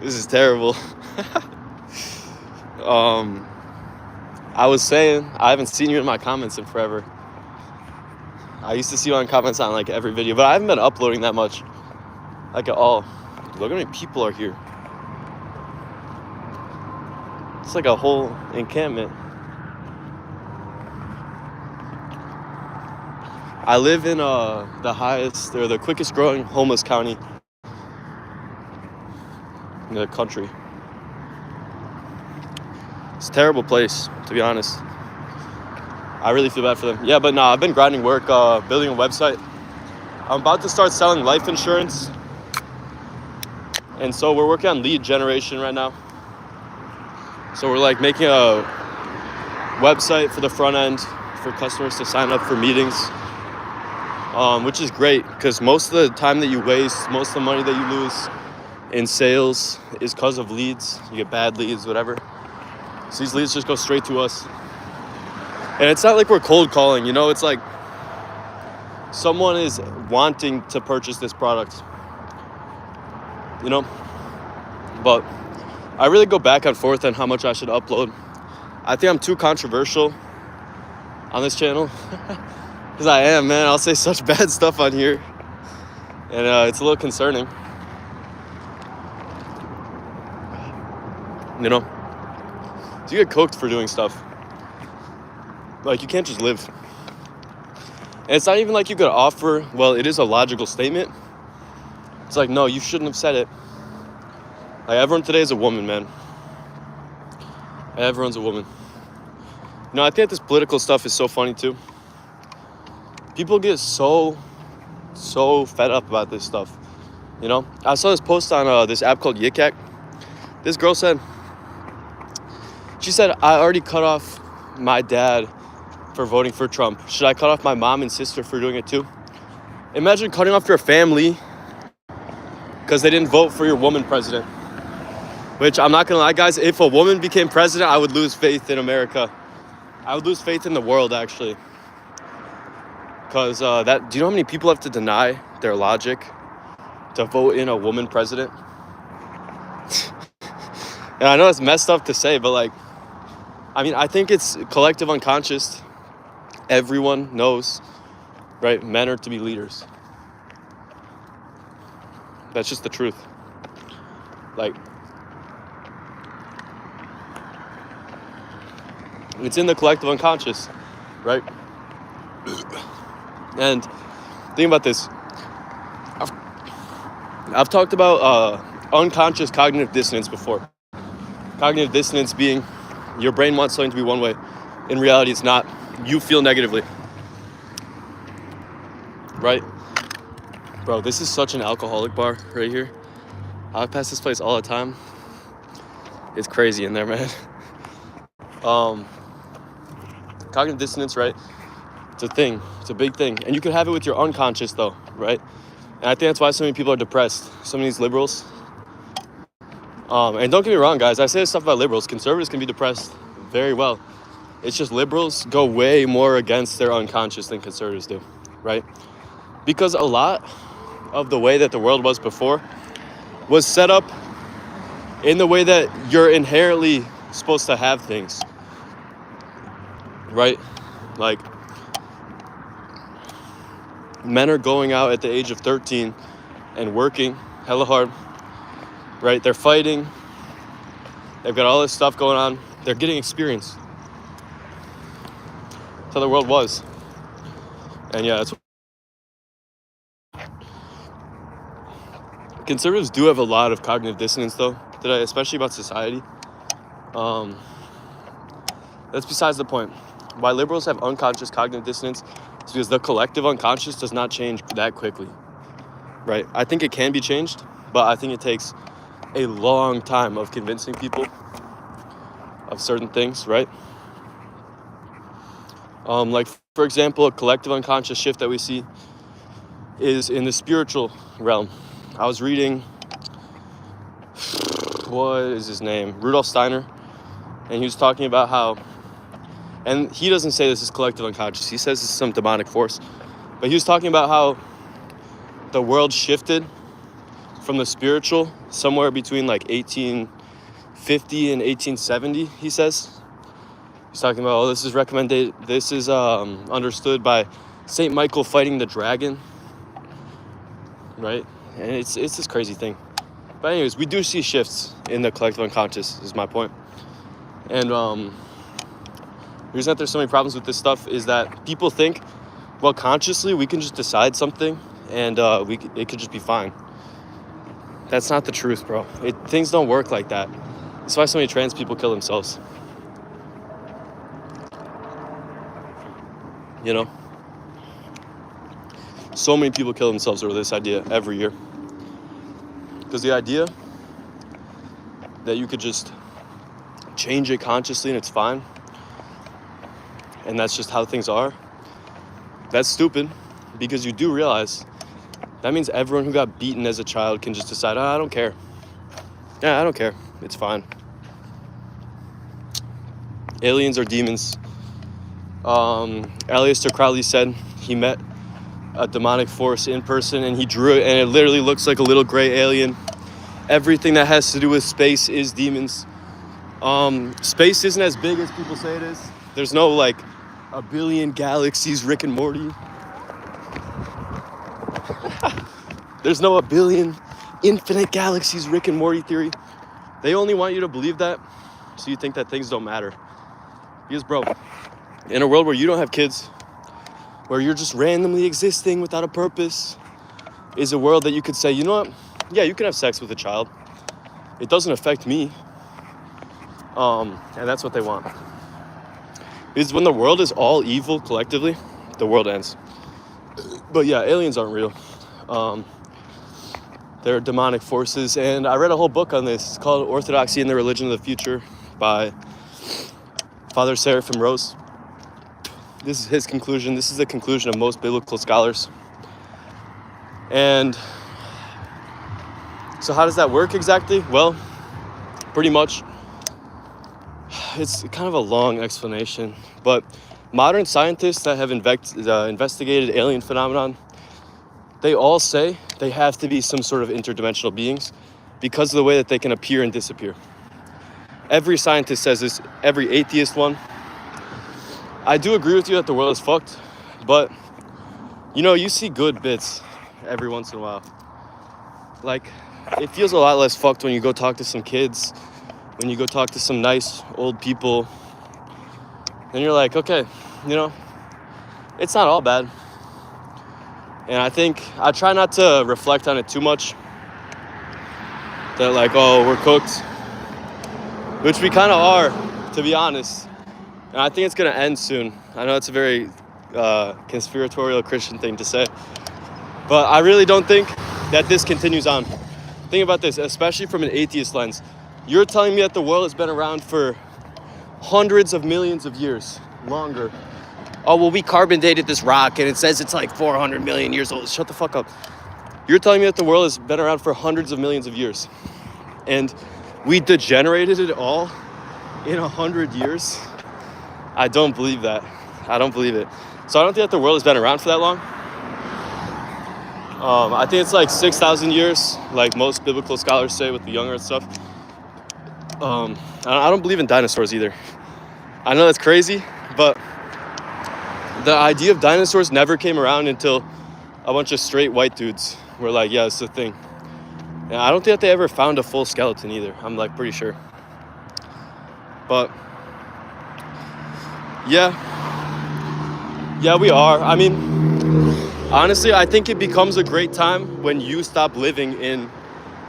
This is terrible. I was saying, I haven't seen you in my comments in forever. I used to see you on comments on like every video, but I haven't been uploading that much. Like at all. Look how many people are here. It's like a whole encampment. I live in the highest, or the quickest growing homeless county in the country. It's a terrible place, to be honest. I really feel bad for them. Yeah, but no, I've been grinding work, building a website. I'm about to start selling life insurance. And so we're working on lead generation right now. So we're like making a website for the front end for customers to sign up for meetings. Which is great because most of the time that you waste, most of the money that you lose in sales is because of leads. You get bad leads, whatever. So these leads just go straight to us. And it's not like we're cold calling, you know, it's like someone is wanting to purchase this product, you know? But I really go back and forth on how much I should upload. I think I'm too controversial on this channel. Because I am, man. I'll say such bad stuff on here. And it's a little concerning. You know? So you get cooked for doing stuff. Like, you can't just live. And it's not even like you could offer, well, it is a logical statement. It's like, no, you shouldn't have said it. Like, everyone today is a woman, man. Everyone's a woman. You know, I think this political stuff is so funny, too. People get so fed up about this stuff, you know? I saw this post on this app called Yik Yak. This girl said, she said, I already cut off my dad for voting for Trump. Should I cut off my mom and sister for doing it too? Imagine cutting off your family because they didn't vote for your woman president. Which, I'm not gonna lie, guys, if a woman became president, I would lose faith in America. I would lose faith in the world, actually. Because do you know how many people have to deny their logic to vote in a woman president? And I know it's messed up to say, but like, I mean, I think it's collective unconscious. Everyone knows, right? Men are to be leaders. That's just the truth. Like, it's in the collective unconscious, right? And think about this. I've talked about unconscious cognitive dissonance before. Cognitive dissonance being your brain wants something to be one way. In reality, it's not. You feel negatively. Right? Bro, this is such an alcoholic bar right here. I pass this place all the time. It's crazy in there, man. Cognitive dissonance, right? It's a thing. It's a big thing. And you can have it with your unconscious, though, right? And I think that's why so many people are depressed. Some of these liberals. And don't get me wrong, guys. I say this stuff about liberals. Conservatives can be depressed very well. It's just liberals go way more against their unconscious than conservatives do, right? Because a lot of the way that the world was before was set up in the way that you're inherently supposed to have things, right? Like, men are going out at the age of 13 and working hella hard, right? They're fighting. They've got all this stuff going on. They're getting experience. That's how the world was. And yeah, that's conservatives do have a lot of cognitive dissonance, though, today, especially about society. That's besides the point. Why liberals have unconscious cognitive dissonance is because the collective unconscious does not change that quickly, right? I think it can be changed, but I think it takes a long time of convincing people of certain things, right? Like, for example, a collective unconscious shift that we see is in the spiritual realm. I was reading, what is his name? Rudolf Steiner. And he was talking about how And he doesn't say this is collective unconscious. He says this is some demonic force. But he was talking about how the world shifted from the spiritual somewhere between like 1850 and 1870, he says. He's talking about, oh, this is recommended, this is understood by Saint Michael fighting the dragon, right? And it's this crazy thing. But anyways, we do see shifts in the collective unconscious, is my point. And the reason that there's so many problems with this stuff is that people think, well, consciously we can just decide something and it could just be fine. That's not the truth, bro. Things don't work like that. That's why so many trans people kill themselves. You know? So many people kill themselves over this idea every year. Because the idea that you could just change it consciously and it's fine, and that's just how things are, that's stupid, because you do realize that means everyone who got beaten as a child can just decide, oh, I don't care. Yeah, I don't care. It's fine. Aliens are demons. Aleister Crowley said he met a demonic force in person and he drew it and it literally looks like a little gray alien. Everything that has to do with space is demons. Space isn't as big as people say it is. There's no like a billion galaxies, Rick and Morty. There's no a billion infinite galaxies, Rick and Morty theory. They only want you to believe that so you think that things don't matter. Because, bro, in a world where you don't have kids, where you're just randomly existing without a purpose, is a world that you could say, you know what? Yeah, you can have sex with a child. It doesn't affect me. And that's what they want. Because when the world is all evil collectively, the world ends. But yeah, aliens aren't real. They're demonic forces. And I read a whole book on this. It's called Orthodoxy and the Religion of the Future by Father Seraphim Rose. This is his conclusion. This is the conclusion of most biblical scholars. And so how does that work exactly? Well, pretty much, it's kind of a long explanation, but modern scientists that have investigated alien phenomenon, they all say they have to be some sort of interdimensional beings because of the way that they can appear and disappear. Every scientist says this, every atheist one. I do agree with you that the world is fucked, but you know, you see good bits every once in a while. Like, it feels a lot less fucked when you go talk to some kids, when you go talk to some nice old people, and you're like, okay, you know, it's not all bad. And I think I try not to reflect on it too much. That like, oh, we're cooked. Which we kind of are, to be honest. And I think it's going to end soon. I know it's a very conspiratorial Christian thing to say. But I really don't think that this continues on. Think about this, especially from an atheist lens. You're telling me that the world has been around for hundreds of millions of years, longer. Oh, well, we carbon dated this rock and it says it's like 400 million years old. Shut the fuck up. You're telling me that the world has been around for hundreds of millions of years. And we degenerated it all in 100 years? I don't believe that. I don't believe it. So I don't think that the world has been around for that long. I think it's like 6,000 years, like most biblical scholars say with the young earth stuff. I don't believe in dinosaurs either. I know that's crazy, but the idea of dinosaurs never came around until a bunch of straight white dudes were like, yeah, it's the thing. And I don't think that they ever found a full skeleton either. I'm like pretty sure. But yeah, we are. I mean, honestly, I think it becomes a great time when you stop living in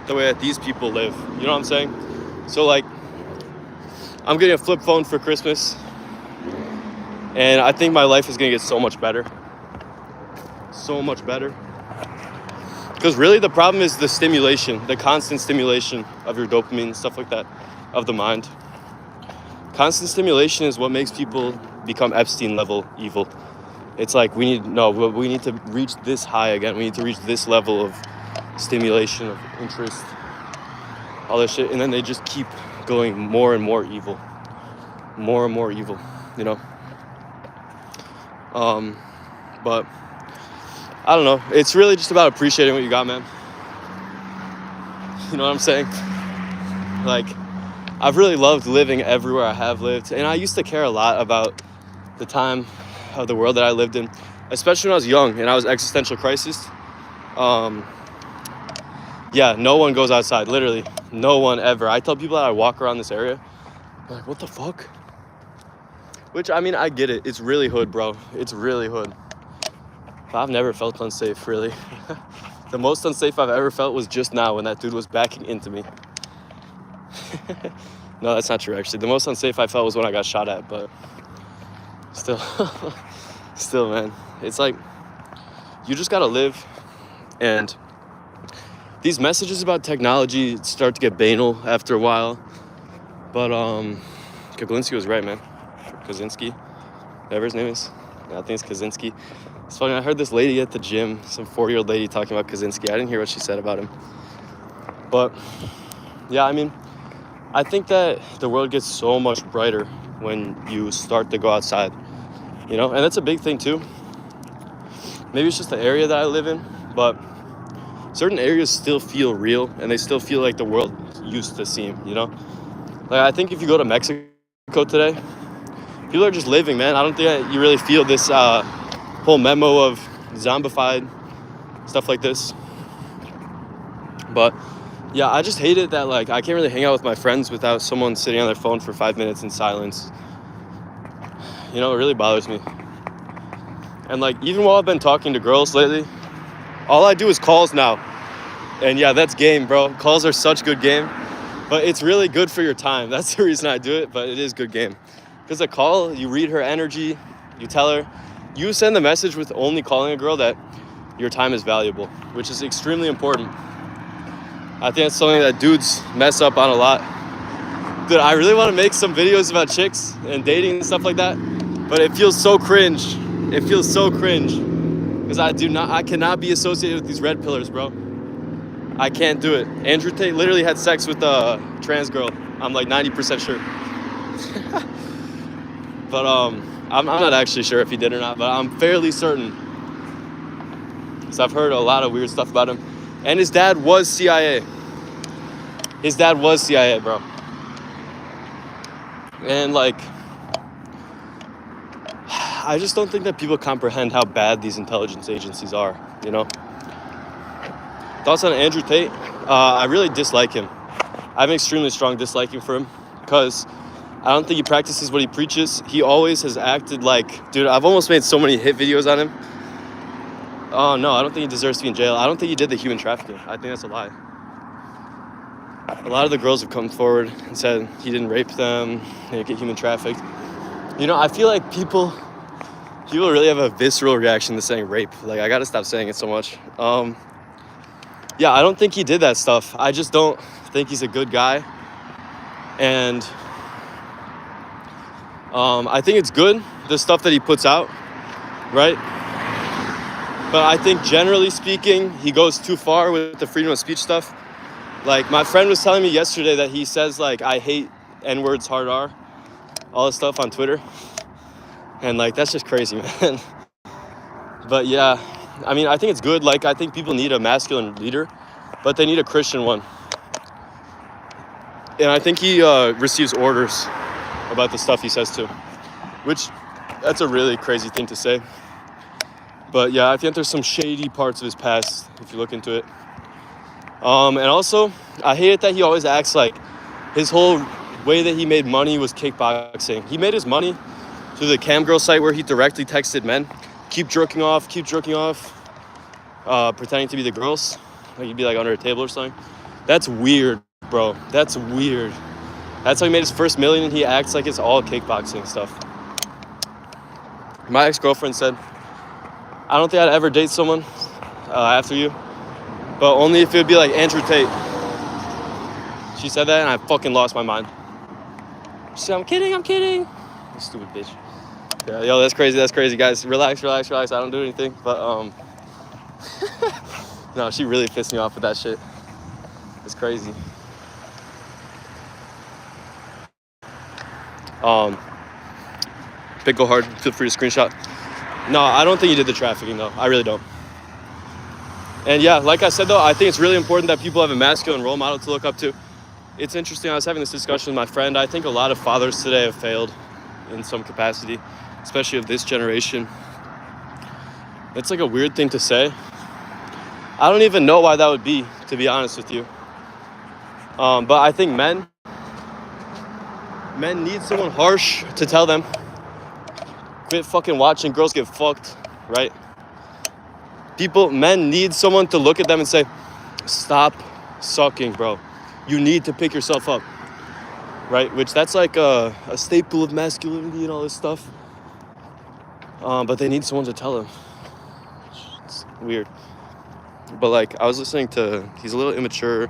the way that these people live. You know what I'm saying? So like, I'm getting a flip phone for Christmas. And I think my life is going to get so much better. So much better. Because really the problem is the stimulation, the constant stimulation of your dopamine, stuff like that, of the mind. Constant stimulation is what makes people become Epstein level evil. It's like we need to reach this high again. We need to reach this level of stimulation, of interest, all this shit. And then they just keep going more and more evil. More and more evil, you know? But I don't know. It's really just about appreciating what you got, man. You know what I'm saying? Like, I've really loved living everywhere I have lived. And I used to care a lot about the time of the world that I lived in, especially when I was young and I was existential crisis. Yeah, no one goes outside. Literally, no one ever. I tell people that I walk around this area, they're like, what the fuck? Which, I mean, I get it. It's really hood, bro. It's really hood. But I've never felt unsafe, really. The most unsafe I've ever felt was just now when that dude was backing into me. No, that's not true, actually. The most unsafe I felt was when I got shot at, but still, still, man. It's like, you just gotta live, and these messages about technology start to get banal after a while. But Kaglinski was right, man. Kaczynski, whatever his name is. Yeah, I think it's Kaczynski. It's funny, I heard this lady at the gym, some 40-year-old lady talking about Kaczynski. I didn't hear what she said about him. But yeah, I mean, I think that the world gets so much brighter when you start to go outside, you know? And that's a big thing too. Maybe it's just the area that I live in, but certain areas still feel real and they still feel like the world used to seem, you know? Like, I think if you go to Mexico today, people are just living, man. I don't think you really feel this whole memo of zombified stuff like this. But yeah, I just hate it that, like, I can't really hang out with my friends without someone sitting on their phone for 5 minutes in silence. You know, it really bothers me. And like, even while I've been talking to girls lately, all I do is calls now. And yeah, that's game, bro. Calls are such good game, but it's really good for your time. That's the reason I do it, but it is good game. Because a call, you read her energy, you tell her, you send the message with only calling a girl that your time is valuable, which is extremely important. I think that's something that dudes mess up on a lot. Dude, I really want to make some videos about chicks and dating and stuff like that, but it feels so cringe. It feels so cringe because I cannot be associated with these red pillars, bro. I can't do it. Andrew Tate literally had sex with a trans girl. I'm like 90% sure. But I'm not actually sure if he did or not, but I'm fairly certain. So I've heard a lot of weird stuff about him. And his dad was CIA. His dad was CIA, bro. And like, I just don't think that people comprehend how bad these intelligence agencies are, you know? Thoughts on Andrew Tate? I really dislike him. I have an extremely strong disliking for him because I don't think he practices what he preaches. He always has acted like, dude, I've almost made so many hit videos on him. Oh, no, I don't think he deserves to be in jail. I don't think he did the human trafficking. I think that's a lie. A lot of the girls have come forward and said he didn't rape them, they didn't get human trafficked. You know, I feel like people really have a visceral reaction to saying rape. Like, I gotta stop saying it so much. Yeah, I don't think he did that stuff. I just don't think he's a good guy. And I think it's good, the stuff that he puts out, right? But I think generally speaking, he goes too far with the freedom of speech stuff. Like, my friend was telling me yesterday that he says, like, I hate N-words, hard R, all this stuff on Twitter. And, like, that's just crazy, man. But, yeah, I mean, I think it's good. Like, I think people need a masculine leader, but they need a Christian one. And I think he receives orders about the stuff he says, too. Which, that's a really crazy thing to say. But, yeah, I think there's some shady parts of his past, if you look into it. And also, I hate it that he always acts like his whole way that he made money was kickboxing. He made his money through the Camgirl site where he directly texted men, keep jerking off, pretending to be the girls. Like, he'd be like under a table or something. That's weird, bro. That's weird. That's how he made his first million, and he acts like it's all kickboxing stuff. My ex-girlfriend said, I don't think I'd ever date someone after you, but only if it would be like Andrew Tate. She said that, and I fucking lost my mind. She said, I'm kidding. You stupid bitch. Yeah, yo, that's crazy, guys. Relax. I don't do anything, but, no, she really pissed me off with that shit. It's crazy. Big go hard, feel free to screenshot. No, I don't think he did the trafficking, though. I really don't. And yeah, like I said, though, I think it's really important that people have a masculine role model to look up to. It's interesting. I was having this discussion with my friend. I think a lot of fathers today have failed in some capacity, especially of this generation. It's like a weird thing to say. I don't even know why that would be, to be honest with you. But I think men need someone harsh to tell them, quit fucking watching girls get fucked, right? Men need someone to look at them and say, stop sucking, bro. You need to pick yourself up, right? Which that's like a staple of masculinity and all this stuff. But they need someone to tell them. It's weird. But like, I was listening to, he's a little immature,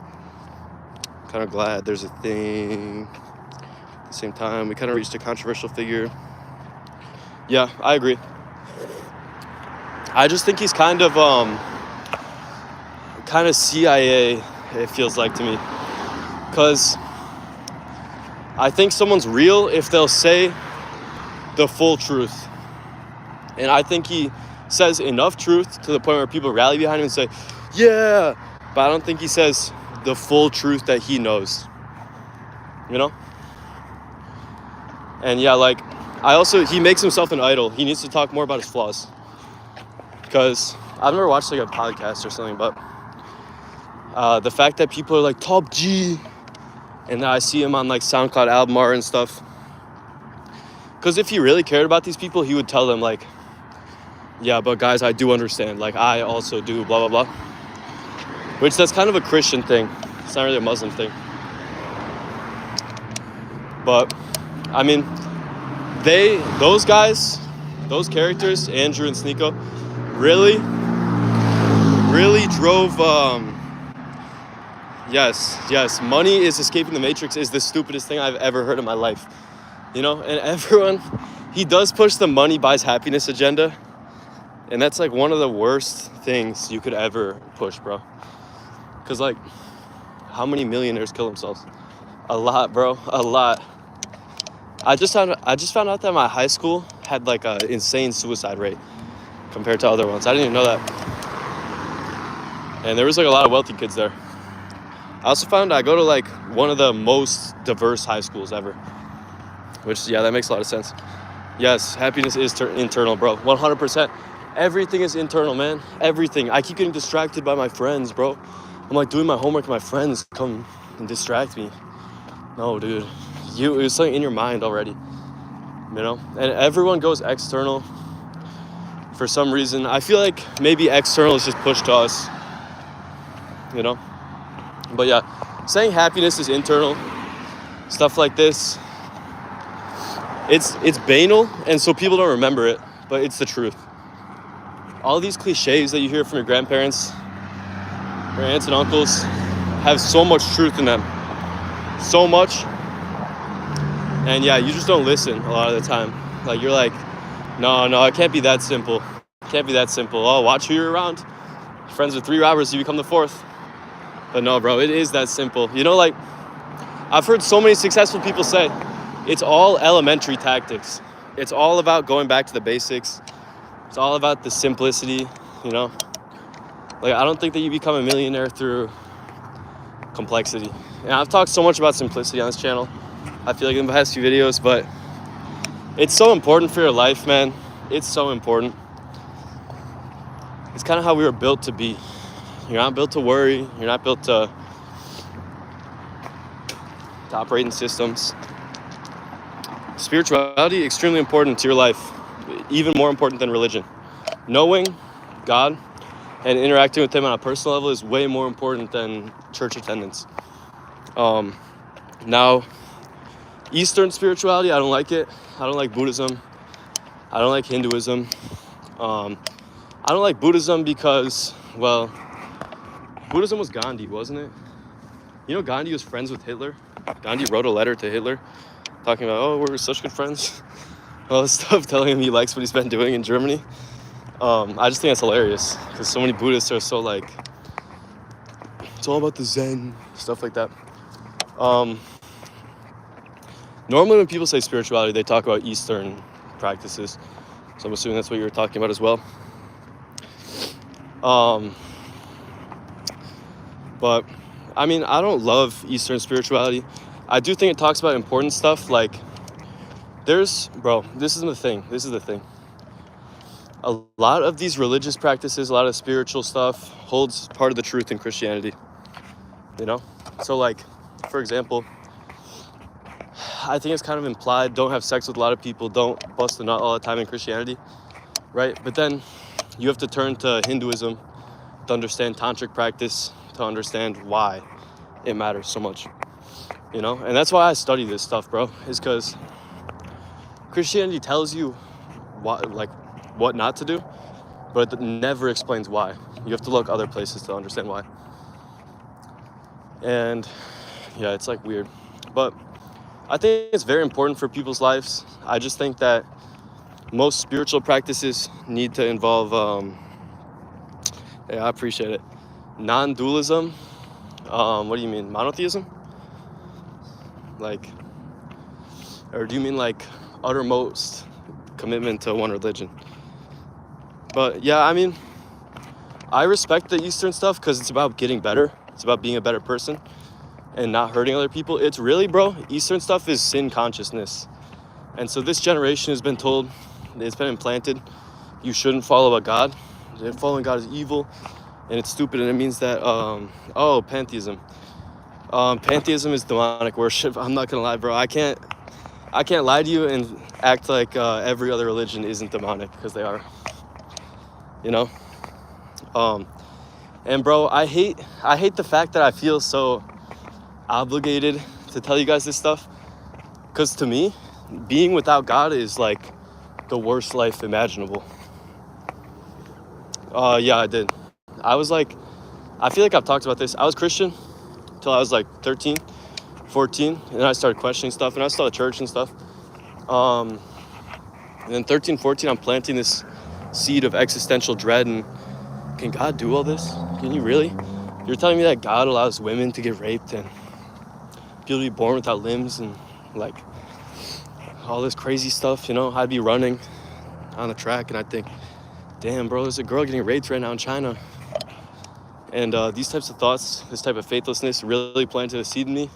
kind of glad there's a thing. At the same time, we kind of reached a controversial figure. Yeah, I agree. I just think he's kind of CIA, it feels like to me. Because I think someone's real if they'll say the full truth. And I think he says enough truth to the point where people rally behind him and say, yeah, but I don't think he says the full truth that he knows, you know? And yeah, like, he makes himself an idol. He needs to talk more about his flaws. Because I've never watched like a podcast or something, but the fact that people are like, Top G, and I see him on like SoundCloud album art and stuff. Because if he really cared about these people, he would tell them like, yeah, but guys, I do understand. Like, I also do, blah, blah, blah. Which that's kind of a Christian thing. It's not really a Muslim thing. But, I mean, those guys, those characters, Andrew and Sneeko, really drove, yes, money is escaping the matrix is the stupidest thing I've ever heard in my life. You know, and everyone, he does push the money buys happiness agenda. And that's like one of the worst things you could ever push, bro. Because like, how many millionaires kill themselves? A lot, bro, a lot. I just found out that my high school had like an insane suicide rate compared to other ones. I didn't even know that. And there was like a lot of wealthy kids there. I also found I go to like one of the most diverse high schools ever. Which, yeah, that makes a lot of sense. Yes, happiness is internal, bro. 100%. Everything is internal, man. Everything. I keep getting distracted by my friends, bro. I'm like doing my homework and my friends come and distract me. No, dude. It was something in your mind already. You know? And everyone goes external for some reason. I feel like maybe external is just pushed to us. You know? But yeah, saying happiness is internal, stuff like this, it's banal, and so people don't remember it, but it's the truth. All these cliches that you hear from your grandparents, your aunts and uncles, have so much truth in them. So much. And yeah, you just don't listen a lot of the time. Like, you're like, no, it can't be that simple. It can't be that simple. Oh, watch who you're around. Friends with 3 robbers, you become the 4th. But no, bro, it is that simple. You know, like, I've heard so many successful people say, it's all elementary tactics. It's all about going back to the basics. It's all about the simplicity, you know? Like, I don't think that you become a millionaire through complexity. And I've talked so much about simplicity on this channel, I feel like in the past few videos, but it's so important for your life, man. It's so important. It's kind of how we were built to be. You're not built to worry. You're not built to operate in systems. Spirituality, extremely important to your life. Even more important than religion. Knowing God and interacting with Him on a personal level is way more important than church attendance. Now, Eastern spirituality, I don't like it. I don't like Buddhism. I don't like Hinduism. I don't like Buddhism because, well, Buddhism was Gandhi, wasn't it? You know, Gandhi was friends with Hitler. Gandhi wrote a letter to Hitler talking about, oh, we're such good friends. All this stuff, telling him he likes what he's been doing in Germany. I just think that's hilarious because so many Buddhists are so like, it's all about the Zen, stuff like that. Normally when people say spirituality, they talk about Eastern practices. So I'm assuming that's what you were talking about as well. But I mean, I don't love Eastern spirituality. I do think it talks about important stuff. Like, this is the thing. A lot of these religious practices, a lot of spiritual stuff holds part of the truth in Christianity, you know? So, like, for example, I think it's kind of implied, don't have sex with a lot of people, don't bust a nut all the time in Christianity, right? But then you have to turn to Hinduism to understand tantric practice, to understand why it matters so much, you know? And that's why I study this stuff, bro, is because Christianity tells you what not to do, but it never explains why. You have to look other places to understand why. And yeah, it's like weird. But I think it's very important for people's lives. I just think that most spiritual practices need to involve, I appreciate it, non-dualism. What do you mean, monotheism? Like, or do you mean like uttermost commitment to one religion? But yeah, I mean, I respect the Eastern stuff because it's about getting better. It's about being a better person and not hurting other people. It's really, bro, Eastern stuff is sin consciousness. And so this generation has been told, it's been implanted, you shouldn't follow a God. Following God is evil and it's stupid, and it means that, pantheism. Pantheism is demonic worship. I'm not gonna lie, bro. I can't lie to you and act like every other religion isn't demonic, because they are, you know? And bro, I hate the fact that I feel so obligated to tell you guys this stuff, because to me, being without God is like the worst life imaginable. Yeah, I did. I was like, I feel like I've talked about this. I was Christian till I was like 13, 14, and then I started questioning stuff, and I was still at church and stuff. And then 13, 14, I'm planting this seed of existential dread, and can God do all this? Can you really? You're telling me that God allows women to get raped and people to be born without limbs and like all this crazy stuff, you know? I'd be running on the track and I'd think, damn, bro, there's a girl getting raped right now in China. And these types of thoughts, this type of faithlessness really planted a seed in me.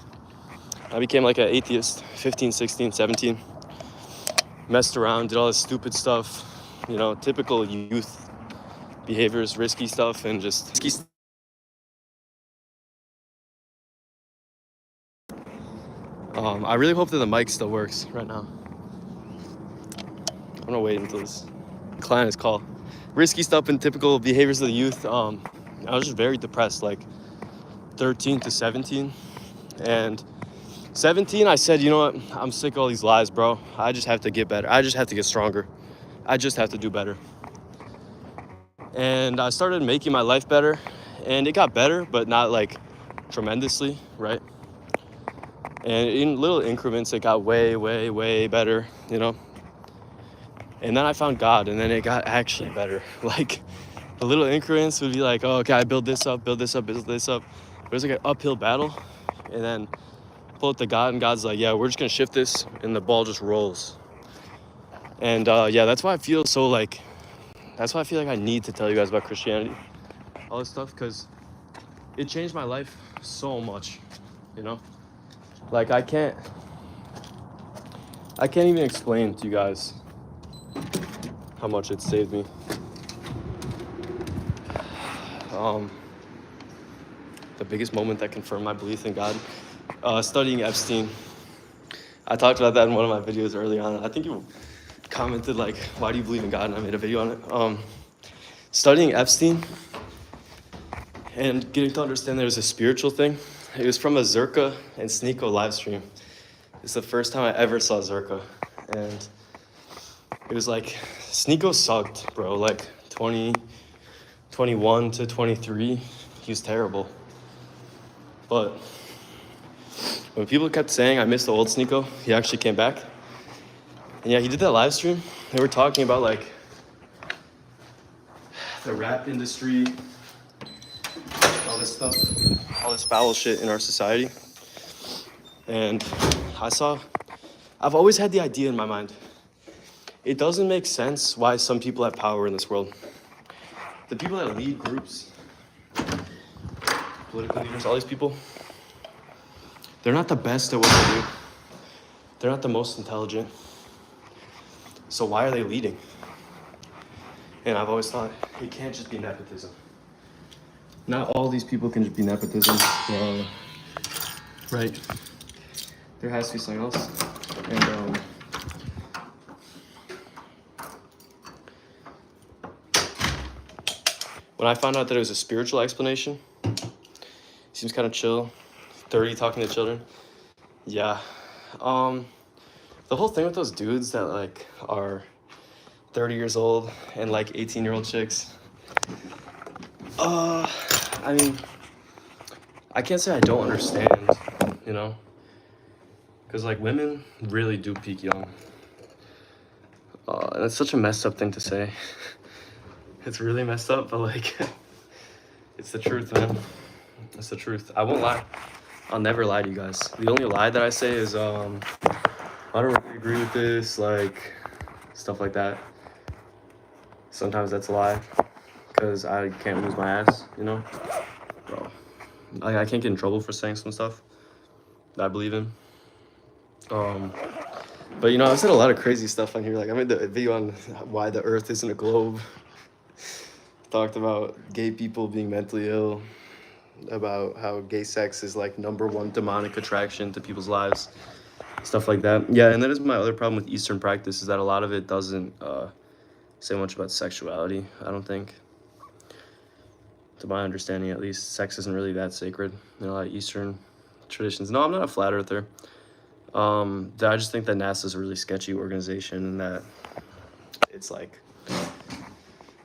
I became like an atheist, 15, 16, 17. Messed around, did all this stupid stuff, you know, typical youth behaviors, risky stuff, and just I really hope that the mic still works right now. I'm gonna wait until this client is called. Risky stuff and typical behaviors of the youth. I was just very depressed, like 13 to 17. And 17, I said, you know what? I'm sick of all these lies, bro. I just have to get better. I just have to get stronger. I just have to do better. And I started making my life better, and it got better, but not like tremendously, right? And in little increments, it got way, way, way better, you know? And then I found God, and then it got actually better. Like, the little increments would be like, oh, okay, I build this up, build this up, build this up. It was like an uphill battle, and then pull it to God, and God's like, yeah, we're just gonna shift this, and the ball just rolls. And yeah, that's why I feel so like, that's why I feel like I need to tell you guys about Christianity, all this stuff, because it changed my life so much, you know? Like, I can't even explain to you guys how much it saved me. The biggest moment that confirmed my belief in God, studying Epstein. I talked about that in one of my videos early on. I think you commented like, why do you believe in God? And I made a video on it. Studying Epstein and getting to understand there's a spiritual thing. It was from a Zerka and Sneeko live stream. It's the first time I ever saw Zerka. And it was like, Sneeko sucked, bro. Like 21 to 23, he was terrible. But when people kept saying I miss the old Sneeko, he actually came back. And yeah, he did that live stream. They were talking about like the rap industry, all this stuff, all this foul shit in our society. And I've always had the idea in my mind, It doesn't make sense why some people have power in this world. The people that lead groups, political leaders, all these people, they're not the best at what they do. They're not the most intelligent. So why are they leading? And I've always thought it can't just be nepotism. Not all these people can just be nepotism. Right. There has to be something else. And when I found out that it was a spiritual explanation, seems kind of chill. 30 talking to children. Yeah. The whole thing with those dudes that like are 30 years old and like 18-year-old chicks. I mean, I can't say I don't understand, you know? Because like women really do peak young. And it's such a messed up thing to say. It's really messed up, but like, it's the truth, man. It's the truth. I won't lie. I'll never lie to you guys. The only lie that I say is, I don't really agree with this, like, stuff like that. Sometimes that's a lie, because I can't lose my ass, you know? Bro, I can't get in trouble for saying some stuff that I believe in. But, you know, I've said a lot of crazy stuff on here. Like, I made the video on why the Earth isn't a globe. Talked about gay people being mentally ill. About how gay sex is, like, #1 demonic attraction to people's lives. Stuff like that. Yeah, and that is my other problem with Eastern practice, is that a lot of it doesn't say much about sexuality, I don't think. To my understanding, at least, sex isn't really that sacred in a lot of Eastern traditions. No, I'm not a flat earther. I just think that NASA's a really sketchy organization, and that it's like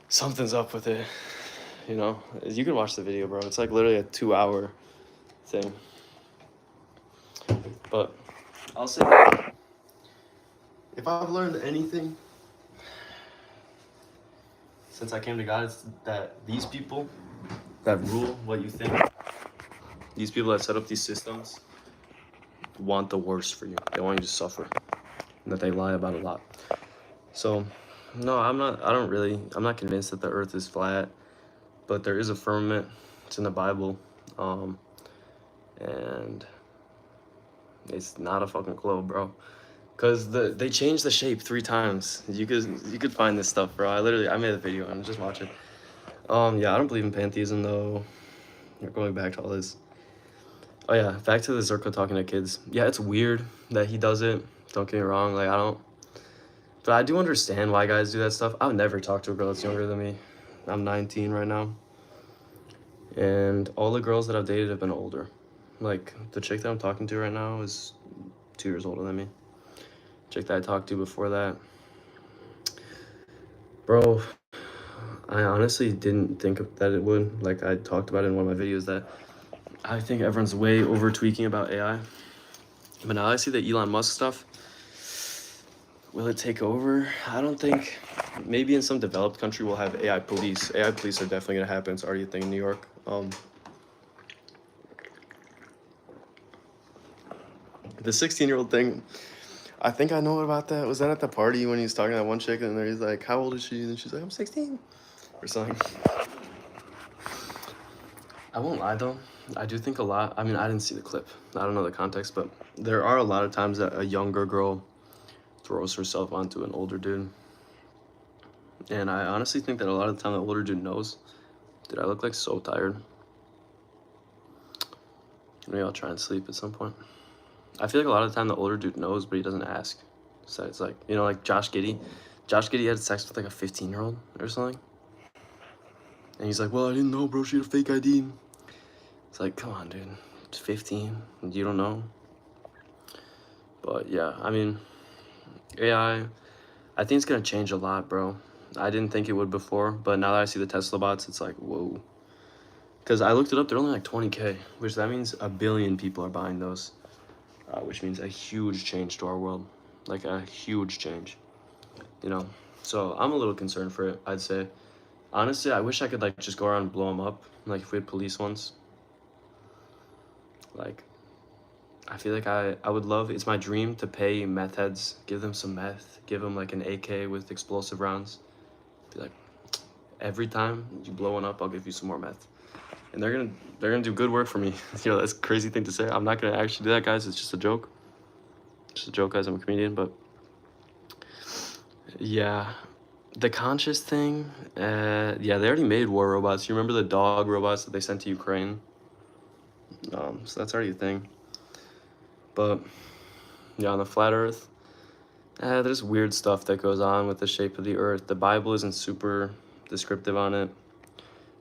something's up with it, you know? You can watch the video, bro. It's like literally a 2-hour thing. But I'll say, if I've learned anything since I came to God, it's that these people that rule what you think, these people that set up these systems, want the worst for you. They want you to suffer, and that they lie about a lot. So, no, I'm not convinced that the earth is flat, but there is a firmament. It's in the Bible, and it's not a fucking globe, bro. Cause they changed the shape 3 times. You could find this stuff, bro. I made a video and just watch it. Yeah, I don't believe in pantheism though. You're going back to all this. Oh yeah, back to the Zerko talking to kids. Yeah, it's weird that he does it. Don't get me wrong, like I don't. But I do understand why guys do that stuff. I would never talk to a girl that's younger than me. I'm 19 right now. And all the girls that I've dated have been older. Like, the chick that I'm talking to right now is 2 years older than me. Chick that I talked to before that. Bro, I honestly didn't think that it would. Like, I talked about it in one of my videos that I think everyone's way over tweaking about AI. But now I see the Elon Musk stuff. Will it take over? I don't think. Maybe in some developed country we'll have AI police. AI police are definitely gonna happen. It's already a thing in New York. The 16-year-old thing, I think I know about that. Was that at the party when he was talking to that one chick and he's like, how old is she? And she's like, I'm 16 or something. I won't lie though. I do think a lot. I mean, I didn't see the clip. I don't know the context, but there are a lot of times that a younger girl throws herself onto an older dude. And I honestly think that a lot of the time the older dude knows. Dude, I look like so tired. Maybe I'll try and sleep at some point. I feel like a lot of the time the older dude knows, but he doesn't ask. So it's like, you know, like Josh Giddey. Josh Giddey had sex with like a 15-year-old or something. And he's like, well, I didn't know, bro. She had a fake ID. It's like, come on, dude. It's 15. You don't know. But yeah, I mean, AI, I think it's going to change a lot, bro. I didn't think it would before, but now that I see the Tesla bots, it's like, whoa. Because I looked it up, they're only like 20K, which that means 1 billion people are buying those, which means a huge change to our world, like a huge change, you know? So I'm a little concerned for it, I'd say. Honestly, I wish I could like just go around and blow them up, like if we had police ones. Like, I feel like I would love, it's my dream to pay meth heads, give them some meth, give them like an AK with explosive rounds. Be like, every time you blow one up, I'll give you some more meth. And they're gonna do good work for me. That's a crazy thing to say. I'm not gonna actually do that, guys. It's just a joke. Just a joke, guys. I'm a comedian, but yeah. The conscious thing, yeah, they already made war robots. You remember the dog robots that they sent to Ukraine? So that's already a thing. But yeah, on the flat Earth, there's weird stuff that goes on with the shape of the Earth. The Bible isn't super descriptive on it,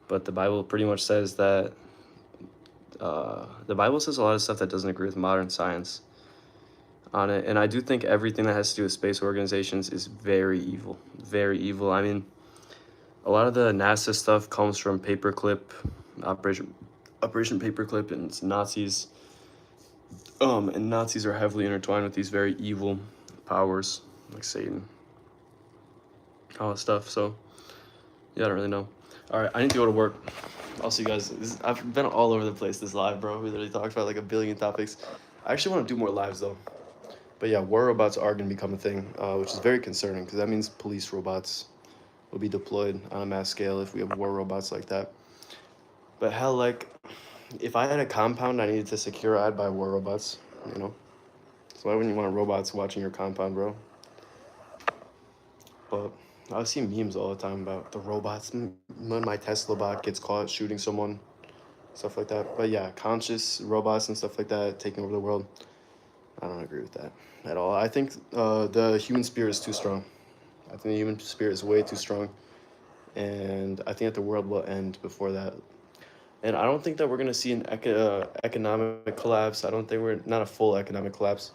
but the Bible pretty much says that the Bible says a lot of stuff that doesn't agree with modern science on it. And I do think everything that has to do with space organizations is very evil. Very evil. I mean, a lot of the NASA stuff comes from Paperclip, Operation Paperclip, and it's Nazis. And Nazis are heavily intertwined with these very evil powers, like Satan, all that stuff. So, yeah, I don't really know. All right, I need to go to work. I'll see you guys. I've been all over the place this live, bro. We literally talked about like a billion topics. I actually want to do more lives though. But yeah, war robots are going to become a thing, which is very concerning because that means police robots will be deployed on a mass scale if we have war robots like that. But hell, like, if I had a compound I needed to secure, I'd buy war robots, you know? So why wouldn't you want robots watching your compound, bro? But I see memes all the time about the robots. When my Tesla bot gets caught shooting someone, stuff like that. But yeah, conscious robots and stuff like that taking over the world. I don't agree with that at all. I think the human spirit is too strong. I think the human spirit is way too strong. And I think that the world will end before that. And I don't think that we're going to see an economic collapse. I don't think we're, not a full economic collapse.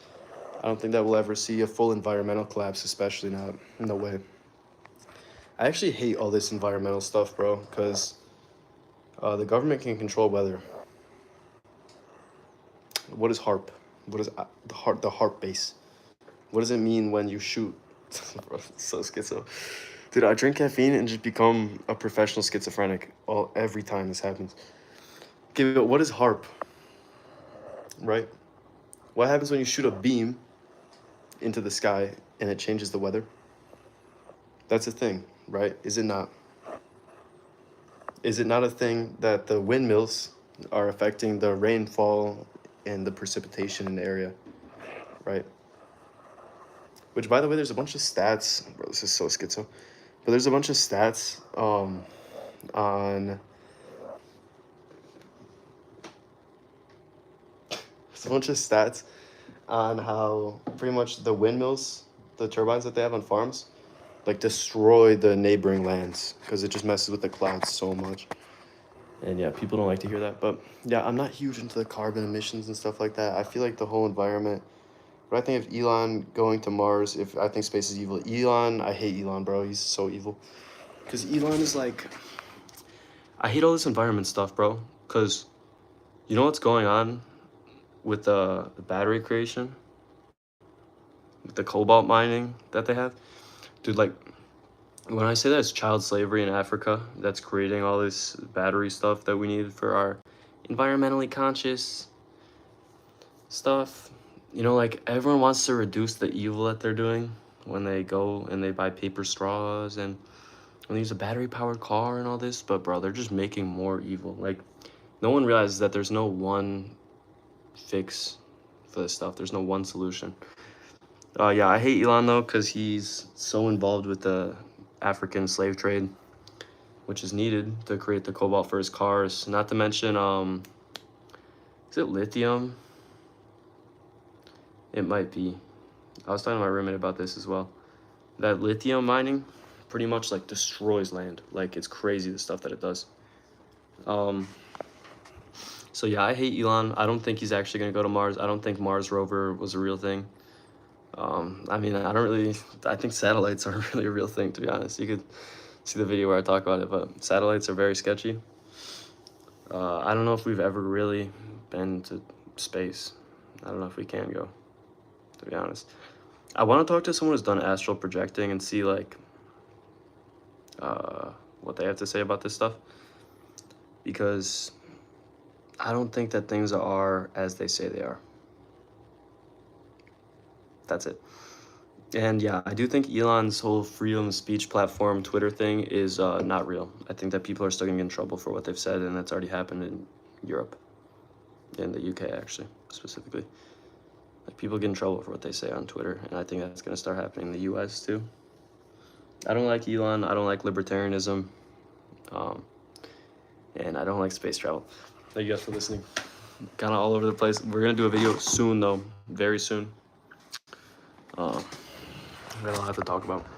I don't think that we'll ever see a full environmental collapse, especially not. No way. I actually hate all this environmental stuff, bro, because the government can control weather. What is HARP? What is the HARP base? What does it mean when you shoot? Bro, it's so schizo. Dude, I drink caffeine and just become a professional schizophrenic every time this happens. Okay, but what is HARP? Right? What happens when you shoot a beam into the sky and it changes the weather? That's a thing, right? Is it not? Is it not a thing that the windmills are affecting the rainfall and the precipitation in the area, right? Which, by the way, there's a bunch of stats. Bro, this is so schizo. But there's a bunch of stats on... There's a bunch of stats on how pretty much the windmills, the turbines that they have on farms, like destroy the neighboring lands because it just messes with the clouds so much. And yeah, people don't like to hear that. But yeah, I'm not huge into the carbon emissions and stuff like that. I feel like the whole environment... But I think if Elon going to Mars, if I think space is evil. Elon, I hate Elon, bro. He's so evil. Because Elon is like... I hate all this environment stuff, bro. Because you know what's going on with the battery creation? With the cobalt mining that they have? Dude, like, when I say that it's child slavery in Africa, that's creating all this battery stuff that we need for our environmentally conscious stuff. You know, like, everyone wants to reduce the evil that they're doing when they go and they buy paper straws and when they use a battery-powered car and all this. But, bro, they're just making more evil. Like, no one realizes that there's no one fix for this stuff. There's no one solution. Yeah, I hate Elon, though, because he's so involved with the African slave trade, which is needed to create the cobalt for his cars. Not to mention, is it lithium? It might be. I was talking to my roommate about this as well. That lithium mining pretty much like destroys land. Like, it's crazy the stuff that it does. So yeah, I hate Elon. I don't think he's actually gonna go to Mars. I don't think Mars rover was a real thing. I mean, I think satellites aren't really a real thing, to be honest. You could see the video where I talk about it, but satellites are very sketchy. I don't know if we've ever really been to space. I don't know if we can go, to be honest. I want to talk to someone who's done astral projecting and see, like, what they have to say about this stuff. Because I don't think that things are as they say they are. That's it. And yeah, I do think Elon's whole freedom of speech platform, Twitter thing is not real. I think that people are still gonna get in trouble for what they've said, and that's already happened in Europe, in the UK actually, specifically. Like people get in trouble for what they say on Twitter, and I think that's gonna start happening in the US too. I don't like Elon. I don't like libertarianism, um, and I don't like space travel. Thank you guys for listening. Kind of all over the place. We're gonna do a video soon though, very soon. We got a lot to talk about.